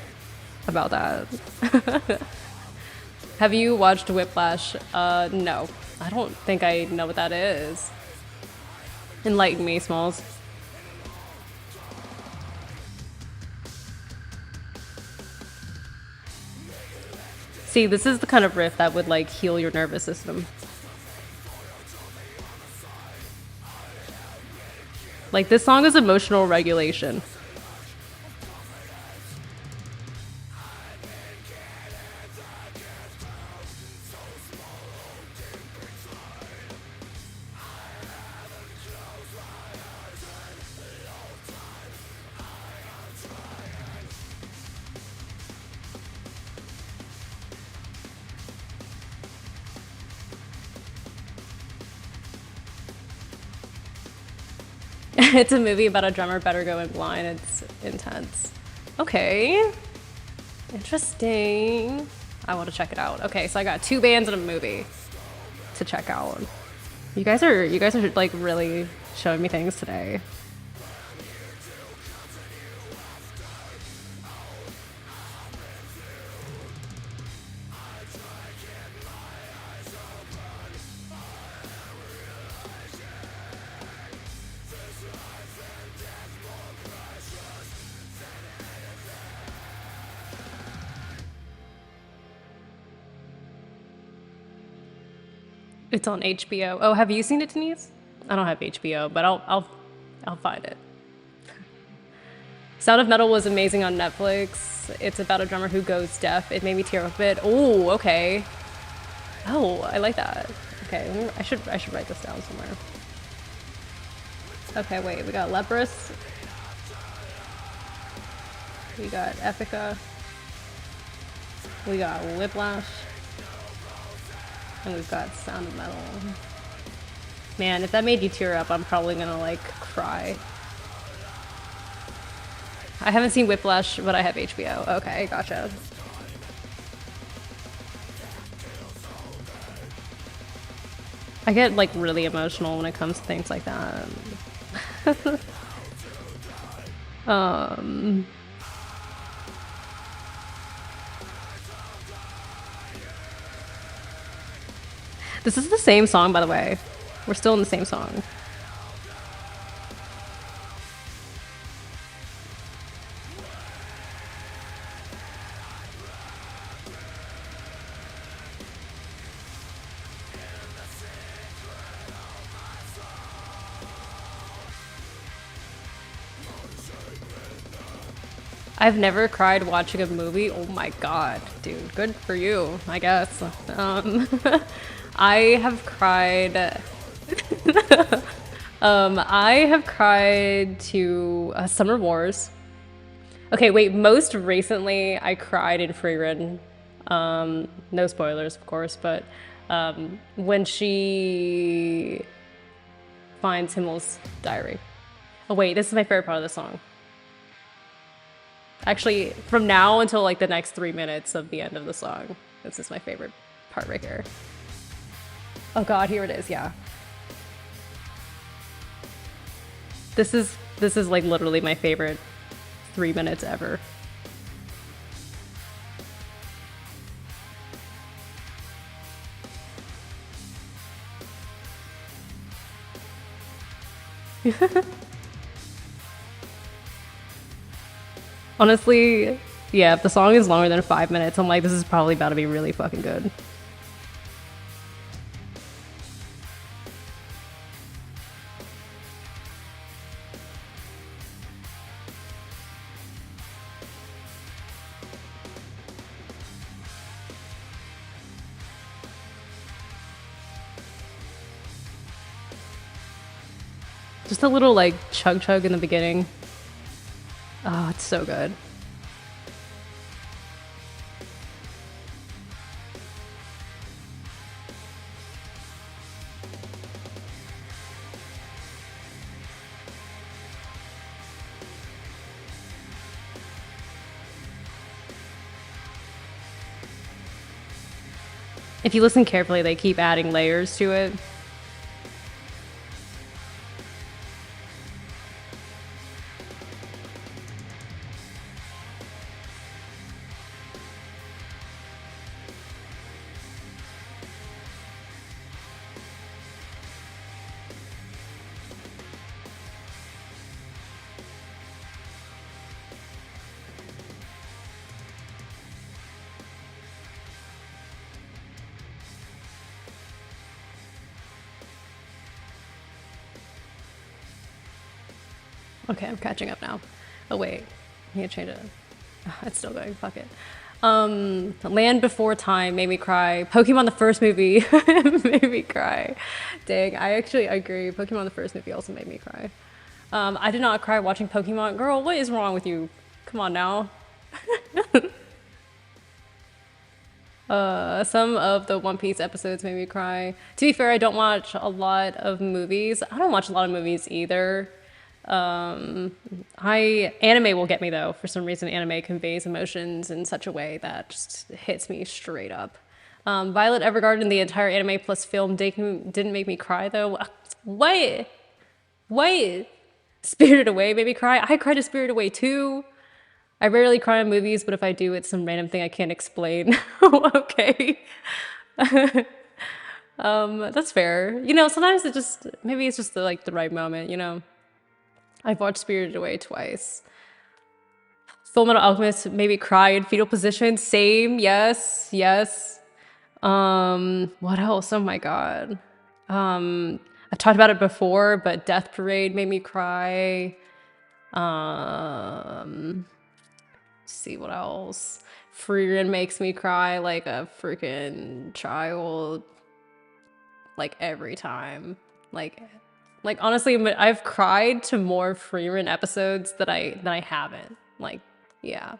about that. Have you watched Whiplash? No. I don't think I know what that is. Enlighten me, Smalls. See, this is the kind of riff that would like heal your nervous system. Like this song is emotional regulation. It's a movie about a drummer better going blind. It's intense. Okay. Interesting. I want to check it out. Okay, so I got 2 bands and a movie to check out. You guys are like really showing me things today. It's on HBO. Oh, have you seen it, Denise? I don't have HBO, but I'll find it. Sound of Metal was amazing on Netflix. It's about a drummer who goes deaf. It made me tear up a bit. Oh, okay. Oh, I like that. Okay, I should write this down somewhere. Okay, wait. We got Leprous. We got Epica. We got Whiplash. And we've got Sound of Metal. Man, if that made you tear up, I'm probably gonna like cry. I haven't seen Whiplash, but I have HBO. Okay, gotcha. I get like really emotional when it comes to things like that. This is the same song, by the way. We're still in the same song. I've never cried watching a movie. Oh my god, dude. Good for you, I guess. I have cried. I have cried to Summer Wars. Okay, wait. Most recently, I cried in Free Ridden. No spoilers, of course, but when she finds Himmel's diary. Oh wait, this is my favorite part of the song. Actually, from now until like the next 3 minutes of the end of the song, this is my favorite part right here. Oh god, here it is, yeah. This is like literally my favorite 3 minutes ever. Honestly, yeah, if the song is longer than 5 minutes, I'm like, this is probably about to be really fucking good. Just a little like chug chug in the beginning. Oh, it's so good. If you listen carefully, they keep adding layers to it. Okay, I'm catching up now. Oh wait, I need to change it. It's still going, fuck it. Land Before Time made me cry. Pokemon the first movie made me cry. Dang, I actually agree. Pokemon the first movie also made me cry. I did not cry watching Pokemon. Girl, what is wrong with you? Come on now. Some of the One Piece episodes made me cry. To be fair, I don't watch a lot of movies. I don't watch a lot of movies either. Anime will get me though. For some reason, anime conveys emotions in such a way that just hits me straight up. Violet Evergarden, the entire anime plus film didn't make me cry though. What? What? Spirited Away made me cry. I cried to Spirited Away too. I rarely cry in movies, but if I do, it's some random thing I can't explain. Okay. That's fair. You know, sometimes maybe it's just like the right moment, you know? I've watched Spirited Away twice. Fullmetal Alchemist made me cry in fetal position. Same, yes, yes. What else? Oh my god. I've talked about it before, but Death Parade made me cry. Let's see what else. Frieren makes me cry like a freaking child. Like every time. Like honestly, I've cried to more Frieren episodes that I haven't. Like, yeah.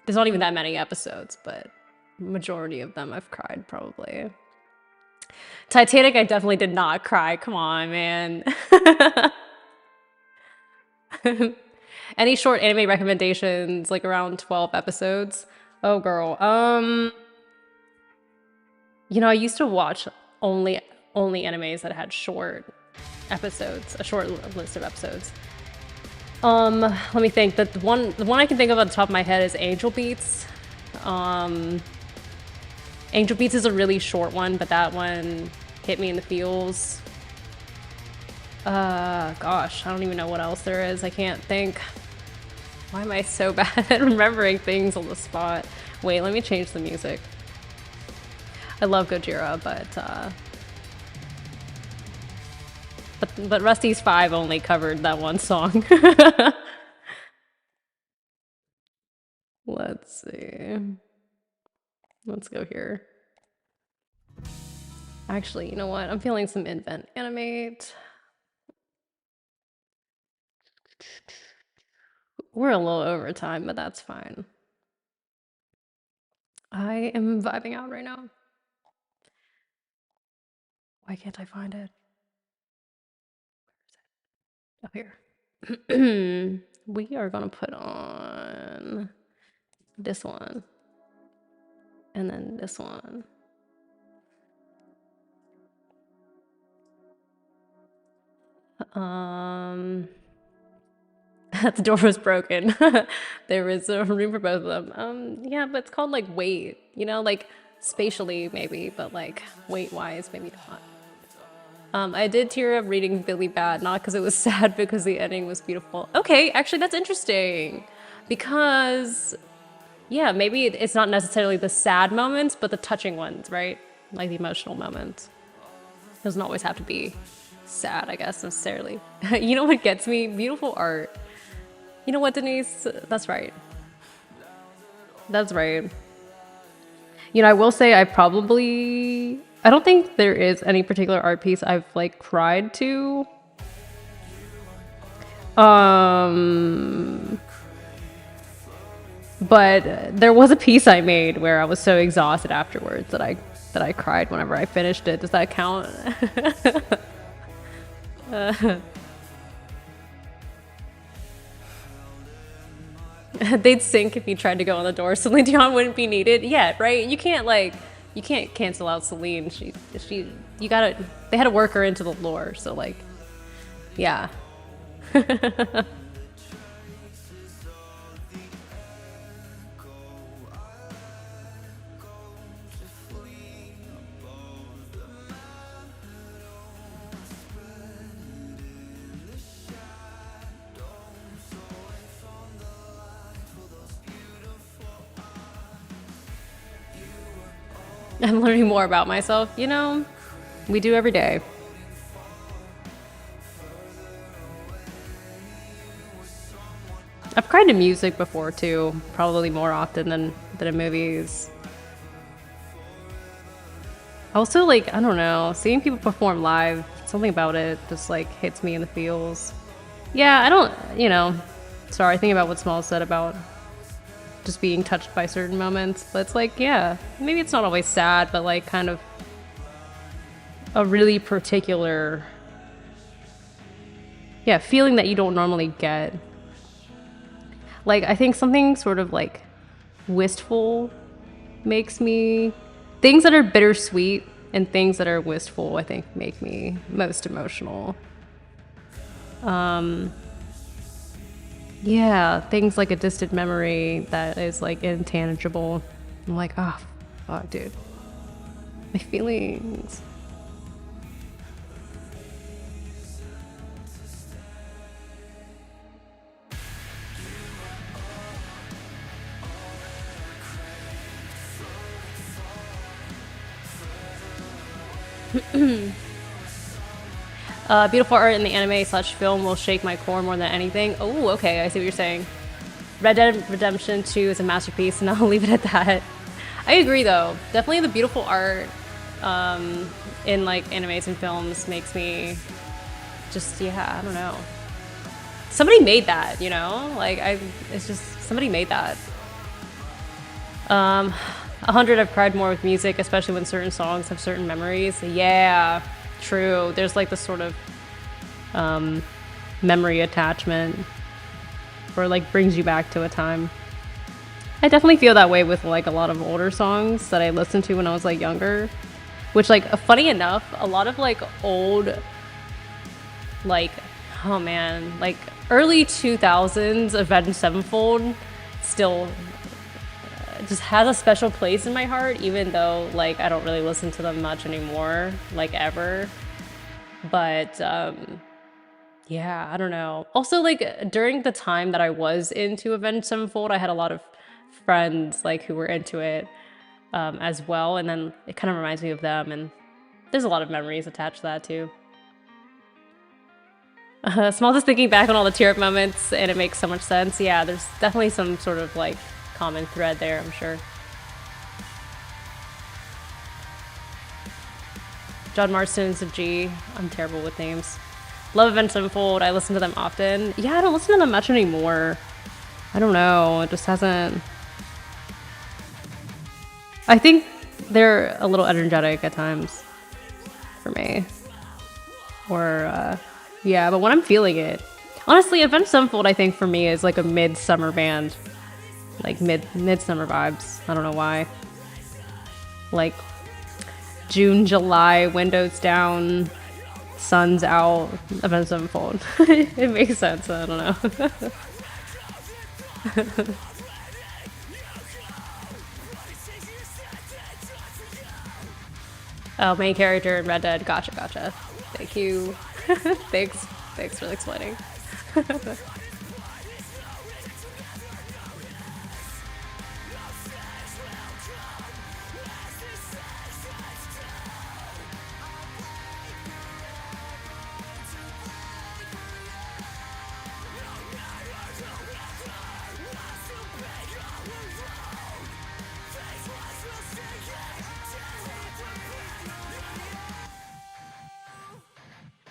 There's not even that many episodes, but majority of them I've cried probably. Titanic, I definitely did not cry. Come on, man. Any short anime recommendations, like around 12 episodes? Oh, girl. You know, I used to watch only animes that had short episodes, a short list of episodes. Let me think. The one I can think of on the top of my head is Angel Beats. Angel Beats is a really short one, but that one hit me in the feels. Gosh, I don't even know what else there is. I can't think. Why am I so bad at remembering things on the spot? Wait, let me change the music. I love Gojira, but Rusty's 5 only covered that one song. Let's see. Let's go here. Actually, you know what? I'm feeling some invent animate. We're a little over time, but that's fine. I am vibing out right now. Why can't I find it? Up here. We are gonna put on this one. And then this one. The door was broken. There was a room for both of them. Yeah, but it's called like weight, you know, like spatially maybe, but like weight-wise, maybe not. I did tear up reading Billy Bat, not because it was sad, because the ending was beautiful. Okay, actually that's interesting. Because, yeah, maybe it's not necessarily the sad moments, but the touching ones, right? Like the emotional moments. It doesn't always have to be sad, I guess, necessarily. You know what gets me? Beautiful art. You know what, Denise? That's right. That's right. You know, I will say I don't think there is any particular art piece I've like cried to. But there was a piece I made where I was so exhausted afterwards that I cried whenever I finished it. Does that count? They'd sink if you tried to go on the door. Celine Dion wouldn't be needed. Yeah, right? You can't cancel out Celine. They had to work her into the lore, so like, yeah. I'm learning more about myself, you know? We do every day. I've cried to music before too, probably more often than in movies. Also, like, I don't know, seeing people perform live, something about it just like hits me in the feels. Yeah, I don't, you know, sorry, thinking about what Small said about just being touched by certain moments, but it's like, yeah, maybe it's not always sad, but like kind of a really particular yeah, feeling that you don't normally get. Like, I think something sort of like wistful makes me, things that are bittersweet and things that are wistful, I think, make me most emotional. Yeah, things like a distant memory that is like intangible. I'm like, oh, fuck, dude. My feelings. Beautiful art in the anime/film will shake my core more than anything. Oh, okay, I see what you're saying. Red Dead Redemption 2 is a masterpiece, and I'll leave it at that. I agree, though. Definitely the beautiful art in like animes and films makes me just, yeah, I don't know. Somebody made that, you know? Like, it's just, somebody made that. 100, I've cried more with music, especially when certain songs have certain memories. Yeah, true. There's like this sort of memory attachment, or like brings you back to a time. I definitely feel that way with like a lot of older songs that I listened to when I was like younger, which like funny enough, a lot of like old, like, oh man, like early 2000s Avenged Sevenfold still just has a special place in my heart, even though like I don't really listen to them much anymore, like ever. But yeah, I don't know. Also, like during the time that I was into Avenged Sevenfold, I had a lot of friends like who were into it as well, and then it kind of reminds me of them, and there's a lot of memories attached to that too. Small just thinking back on all the tear-up moments, and it makes so much sense. Yeah, there's definitely some sort of like common thread there, I'm sure. John Marston's a G. I'm terrible with names. Love Avenged Sevenfold. I listen to them often. Yeah, I don't listen to them much anymore. I don't know. It just hasn't. I think they're a little energetic at times for me. Or, yeah, but when I'm feeling it. Honestly, Avenged Sevenfold, I think, for me, is like a mid-summer band. Like mid-summer vibes. I don't know why. Like June, July, windows down, sun's out, Avenged Sevenfold. It makes sense. I don't know. Oh, main character in Red Dead. Gotcha. Thank you. Thanks for explaining.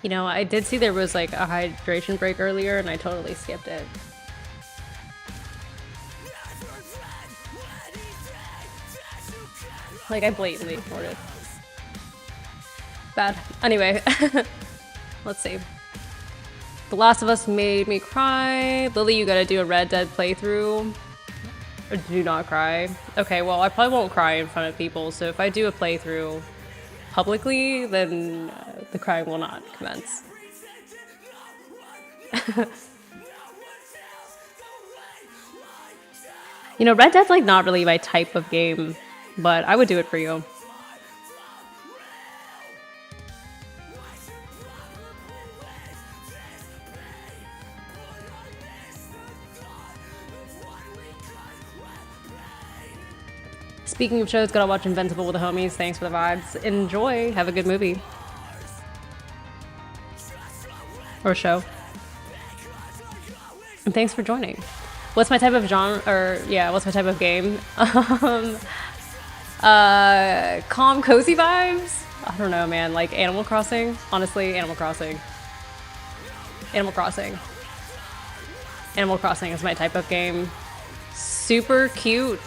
You know, I did see there was like a hydration break earlier, and I totally skipped it. Like, I blatantly ignored it. Bad. Anyway, let's see. The Last of Us made me cry. Lily, you gotta do a Red Dead playthrough. Or do not cry. Okay, well, I probably won't cry in front of people, so if I do a playthrough publicly, then the crying will not commence. You know, Red Dead's like not really my type of game, but I would do it for you. Speaking of shows, gotta watch Invincible with the homies. Thanks for the vibes. Enjoy. Have a good movie. Or show. And thanks for joining. What's my type of genre, or yeah, what's my type of game? Calm, cozy vibes? I don't know, man. Like Animal Crossing? Honestly, Animal Crossing. Animal Crossing. Animal Crossing is my type of game. Super cute,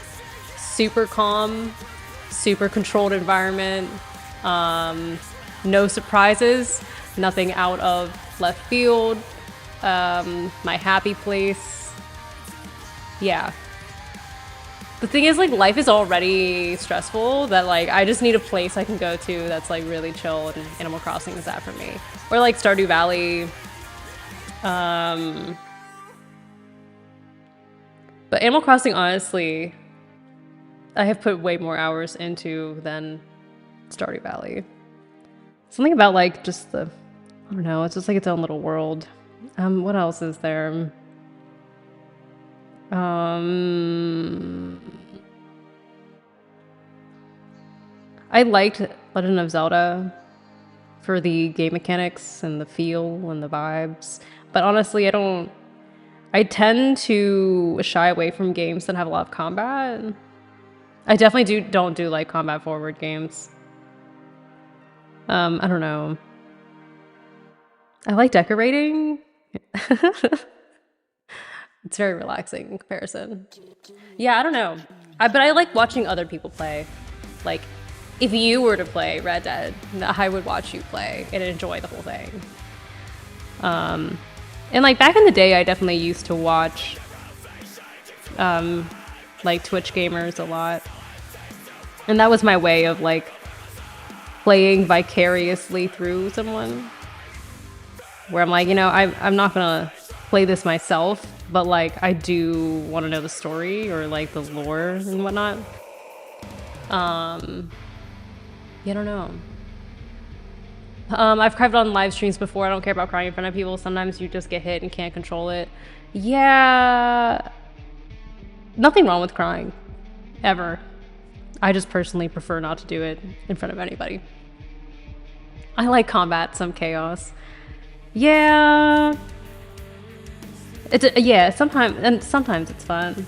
super calm, super controlled environment. No surprises, nothing out of left field. my happy place. Yeah. The thing is, like, life is already stressful that, like, I just need a place I can go to that's, like, really chill, and Animal Crossing is that for me. Or, like, Stardew Valley. But Animal Crossing, honestly, I have put way more hours into than Stardew Valley. Something about, like, just the... I don't know, it's just, like, its own little world. What else is there? I liked Legend of Zelda for the game mechanics and the feel and the vibes, but honestly, I tend to shy away from games that have a lot of combat. I definitely don't do like combat forward games. I don't know. I like decorating. It's very relaxing in comparison. Yeah, I don't know. But I like watching other people play. Like, if you were to play Red Dead, I would watch you play and enjoy the whole thing. And like back in the day, I definitely used to watch like Twitch gamers a lot. And that was my way of like playing vicariously through someone. Where I'm like, you know, I'm not gonna play this myself, but like I do want to know the story or like the lore and whatnot. Yeah, I don't know. I've cried on live streams before. I don't care about crying in front of people. Sometimes you just get hit and can't control it. Yeah. Nothing wrong with crying. Ever. I just personally prefer not to do it in front of anybody. I like combat, some chaos. Yeah. Yeah, sometimes it's fun.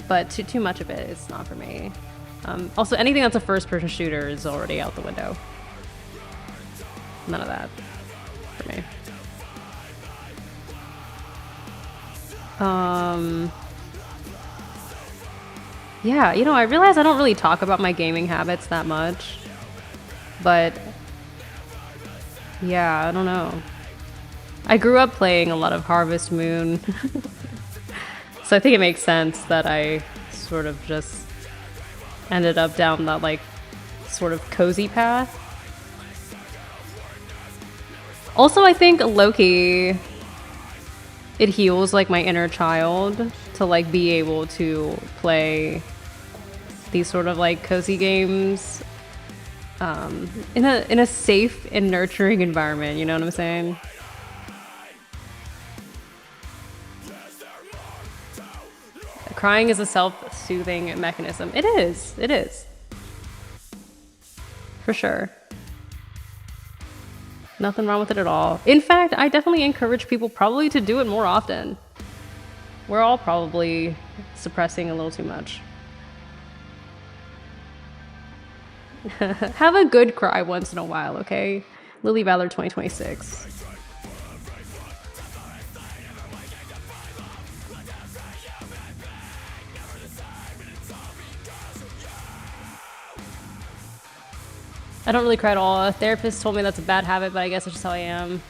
But too much of it is not for me. Also, anything that's a first-person shooter is already out the window. None of that for me. Yeah, you know, I realize I don't really talk about my gaming habits that much. But yeah, I don't know. I grew up playing a lot of Harvest Moon. So I think it makes sense that I sort of just ended up down that like sort of cozy path. Also, I think low-key, it heals like my inner child to like be able to play these sort of like cozy games in a safe and nurturing environment. You know what I'm saying? Crying is a self-soothing mechanism. It is. It is. For sure. Nothing wrong with it at all. In fact, I definitely encourage people probably to do it more often. We're all probably suppressing a little too much. Have a good cry once in a while, okay? Lily Valour 2026. I don't really cry at all. A therapist told me that's a bad habit, but I guess it's just how I am.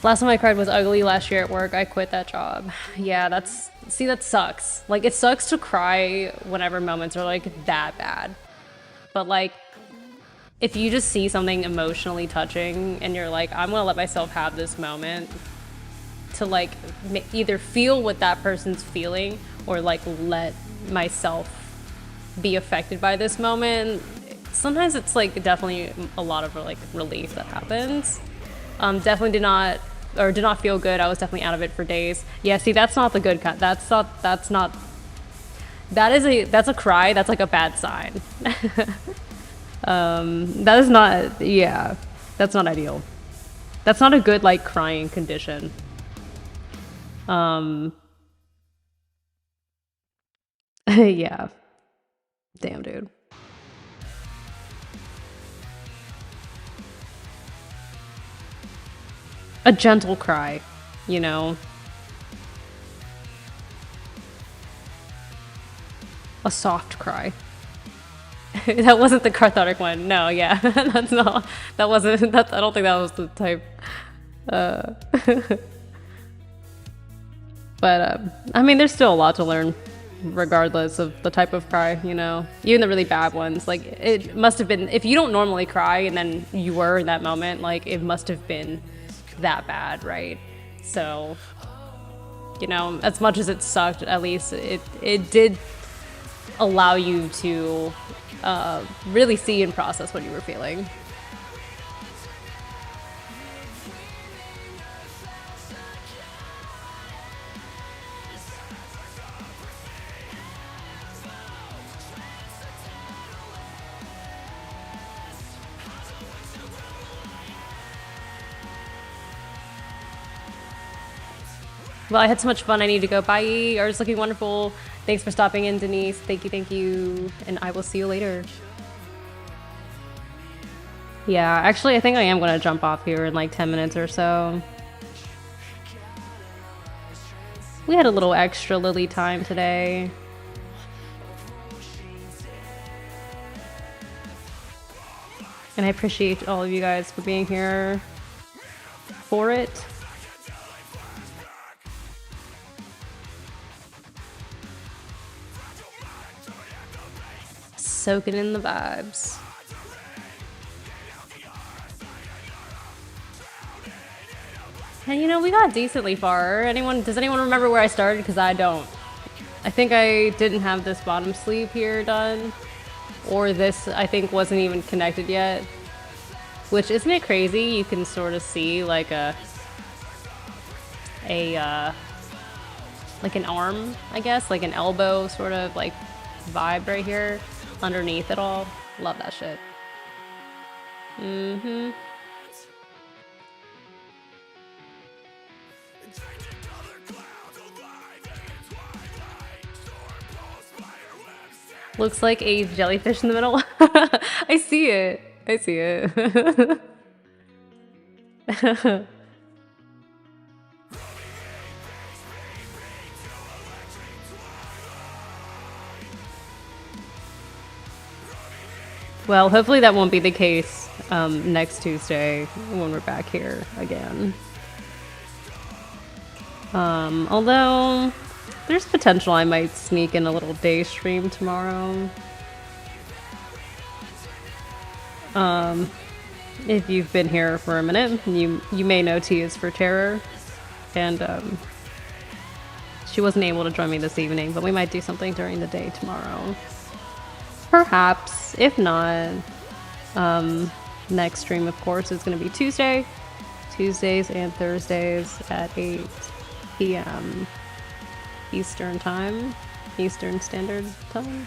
Last time I cried was ugly last year at work. I quit that job. Yeah, that sucks. Like, it sucks to cry whenever moments are, like, that bad. But, like, if you just see something emotionally touching and you're like, I'm gonna let myself have this moment to, like, either feel what that person's feeling or, like, let myself be affected by this moment. Sometimes it's like definitely a lot of like relief that happens. Definitely did not feel good. I was definitely out of it for days. Yeah, see, that's not the good kind. That's a cry. That's like a bad sign. That is not, yeah, that's not ideal. That's not a good like crying condition. Yeah. Damn, dude. A gentle cry, you know? A soft cry. That wasn't the cathartic one. No, yeah. I don't think that was the type. But I mean, there's still a lot to learn, regardless of the type of cry. You know, even the really bad ones. Like it must have been if you don't normally cry and then you were in that moment, like it must have been that bad, right? So, you know, as much as it sucked, at least it did allow you to really see and process what you were feeling. Well, I had so much fun. I need to go. Bye. Art's looking wonderful. Thanks for stopping in, Denise. Thank you, thank you. And I will see you later. Yeah, actually, I think I am going to jump off here in like 10 minutes or so. We had a little extra Lily time today. And I appreciate all of you guys for being here for it. Soaking in the vibes. And you know, we got decently far. Does anyone remember where I started? Because I don't. I think I didn't have this bottom sleeve here done. Or this, I think, wasn't even connected yet. Which, isn't it crazy? You can sort of see like like an arm, I guess, like an elbow sort of like vibe right here underneath it all. Love that shit. Mm-hmm. Looks like a jellyfish in the middle. I see it. I see it. Well, hopefully that won't be the case next Tuesday when we're back here again. Although there's potential I might sneak in a little day stream tomorrow. If you've been here for a minute, you may know teisforterror, and she wasn't able to join me this evening, but we might do something during the day tomorrow. Perhaps. If not, next stream, of course, is going to be Tuesdays and Thursdays at 8 p.m. Eastern Time, Eastern Standard Time.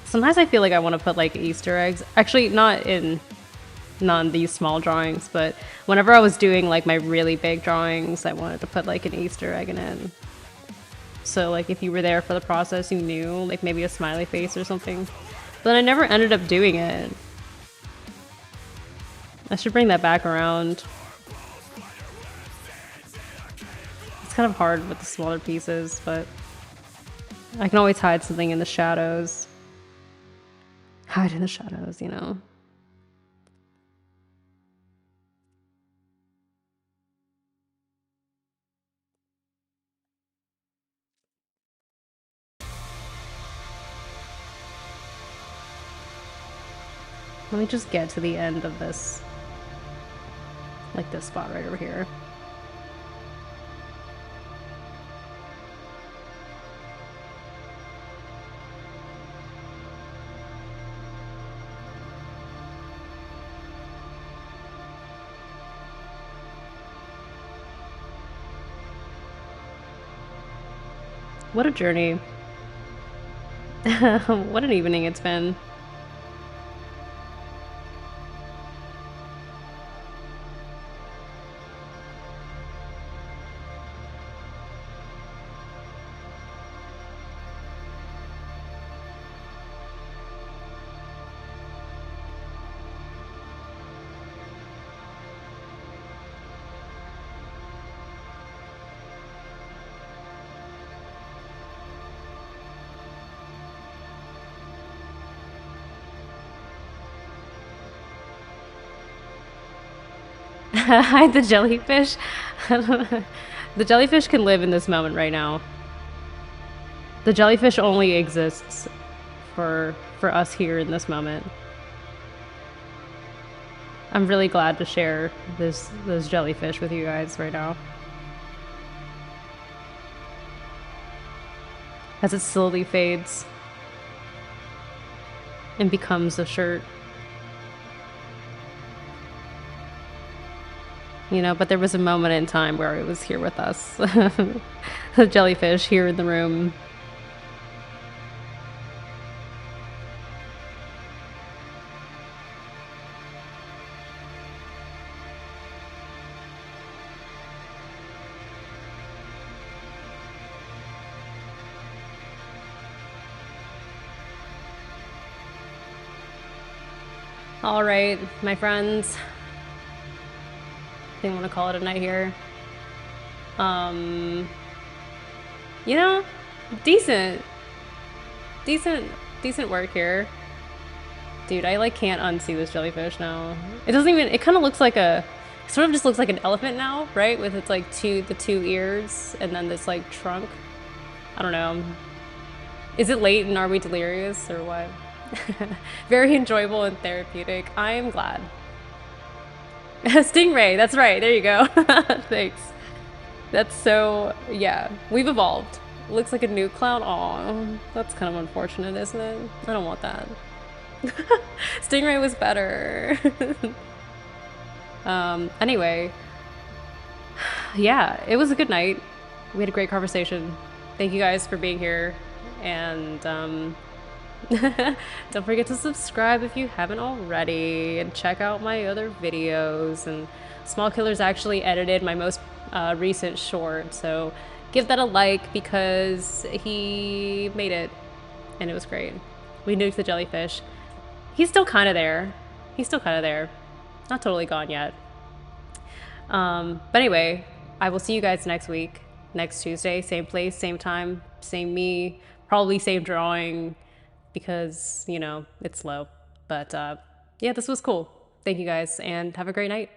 Sometimes I feel like I want to put like Easter eggs. Actually, not in these small drawings, but whenever I was doing like my really big drawings, I wanted to put like an Easter egg in it. So like if you were there for the process, you knew, like maybe a smiley face or something. But then I never ended up doing it. I should bring that back around. It's kind of hard with the smaller pieces, but I can always hide something in the shadows. Hide in the shadows, you know. Let me just get to the end of this. Like this spot right over here. What a journey. What an evening it's been. Hide the jellyfish. The jellyfish can live in this moment right now. The jellyfish only exists for us here in this moment. I'm really glad to share those jellyfish with you guys right now. As it slowly fades and becomes a shirt. You know, but there was a moment in time where it was here with us. The jellyfish here in the room. All right, my friends. I think I'm gonna call it a night here. You know, decent work here. Dude, I like can't unsee this jellyfish now. It doesn't even, it kind of looks like a, sort of just looks like an elephant now, right? With its like the two ears and then this like trunk. I don't know. Is it late and are we delirious or what? Very enjoyable and therapeutic. I am glad. Stingray, that's right. There you go. Thanks. That's so, yeah. We've evolved. Looks like a new clown. Aw, that's kind of unfortunate, isn't it? I don't want that. Stingray was better. Anyway. Yeah, it was a good night. We had a great conversation. Thank you guys for being here. And, don't forget to subscribe if you haven't already, and check out my other videos. And Small Killer's actually edited my most recent short, so give that a like because he made it and it was great. We nuked the jellyfish. He's still kind of there. Not totally gone yet. But anyway, I will see you guys next week, next Tuesday, same place, same time, same me, probably same drawing, because, you know, it's slow. But yeah, this was cool. Thank you guys, and have a great night.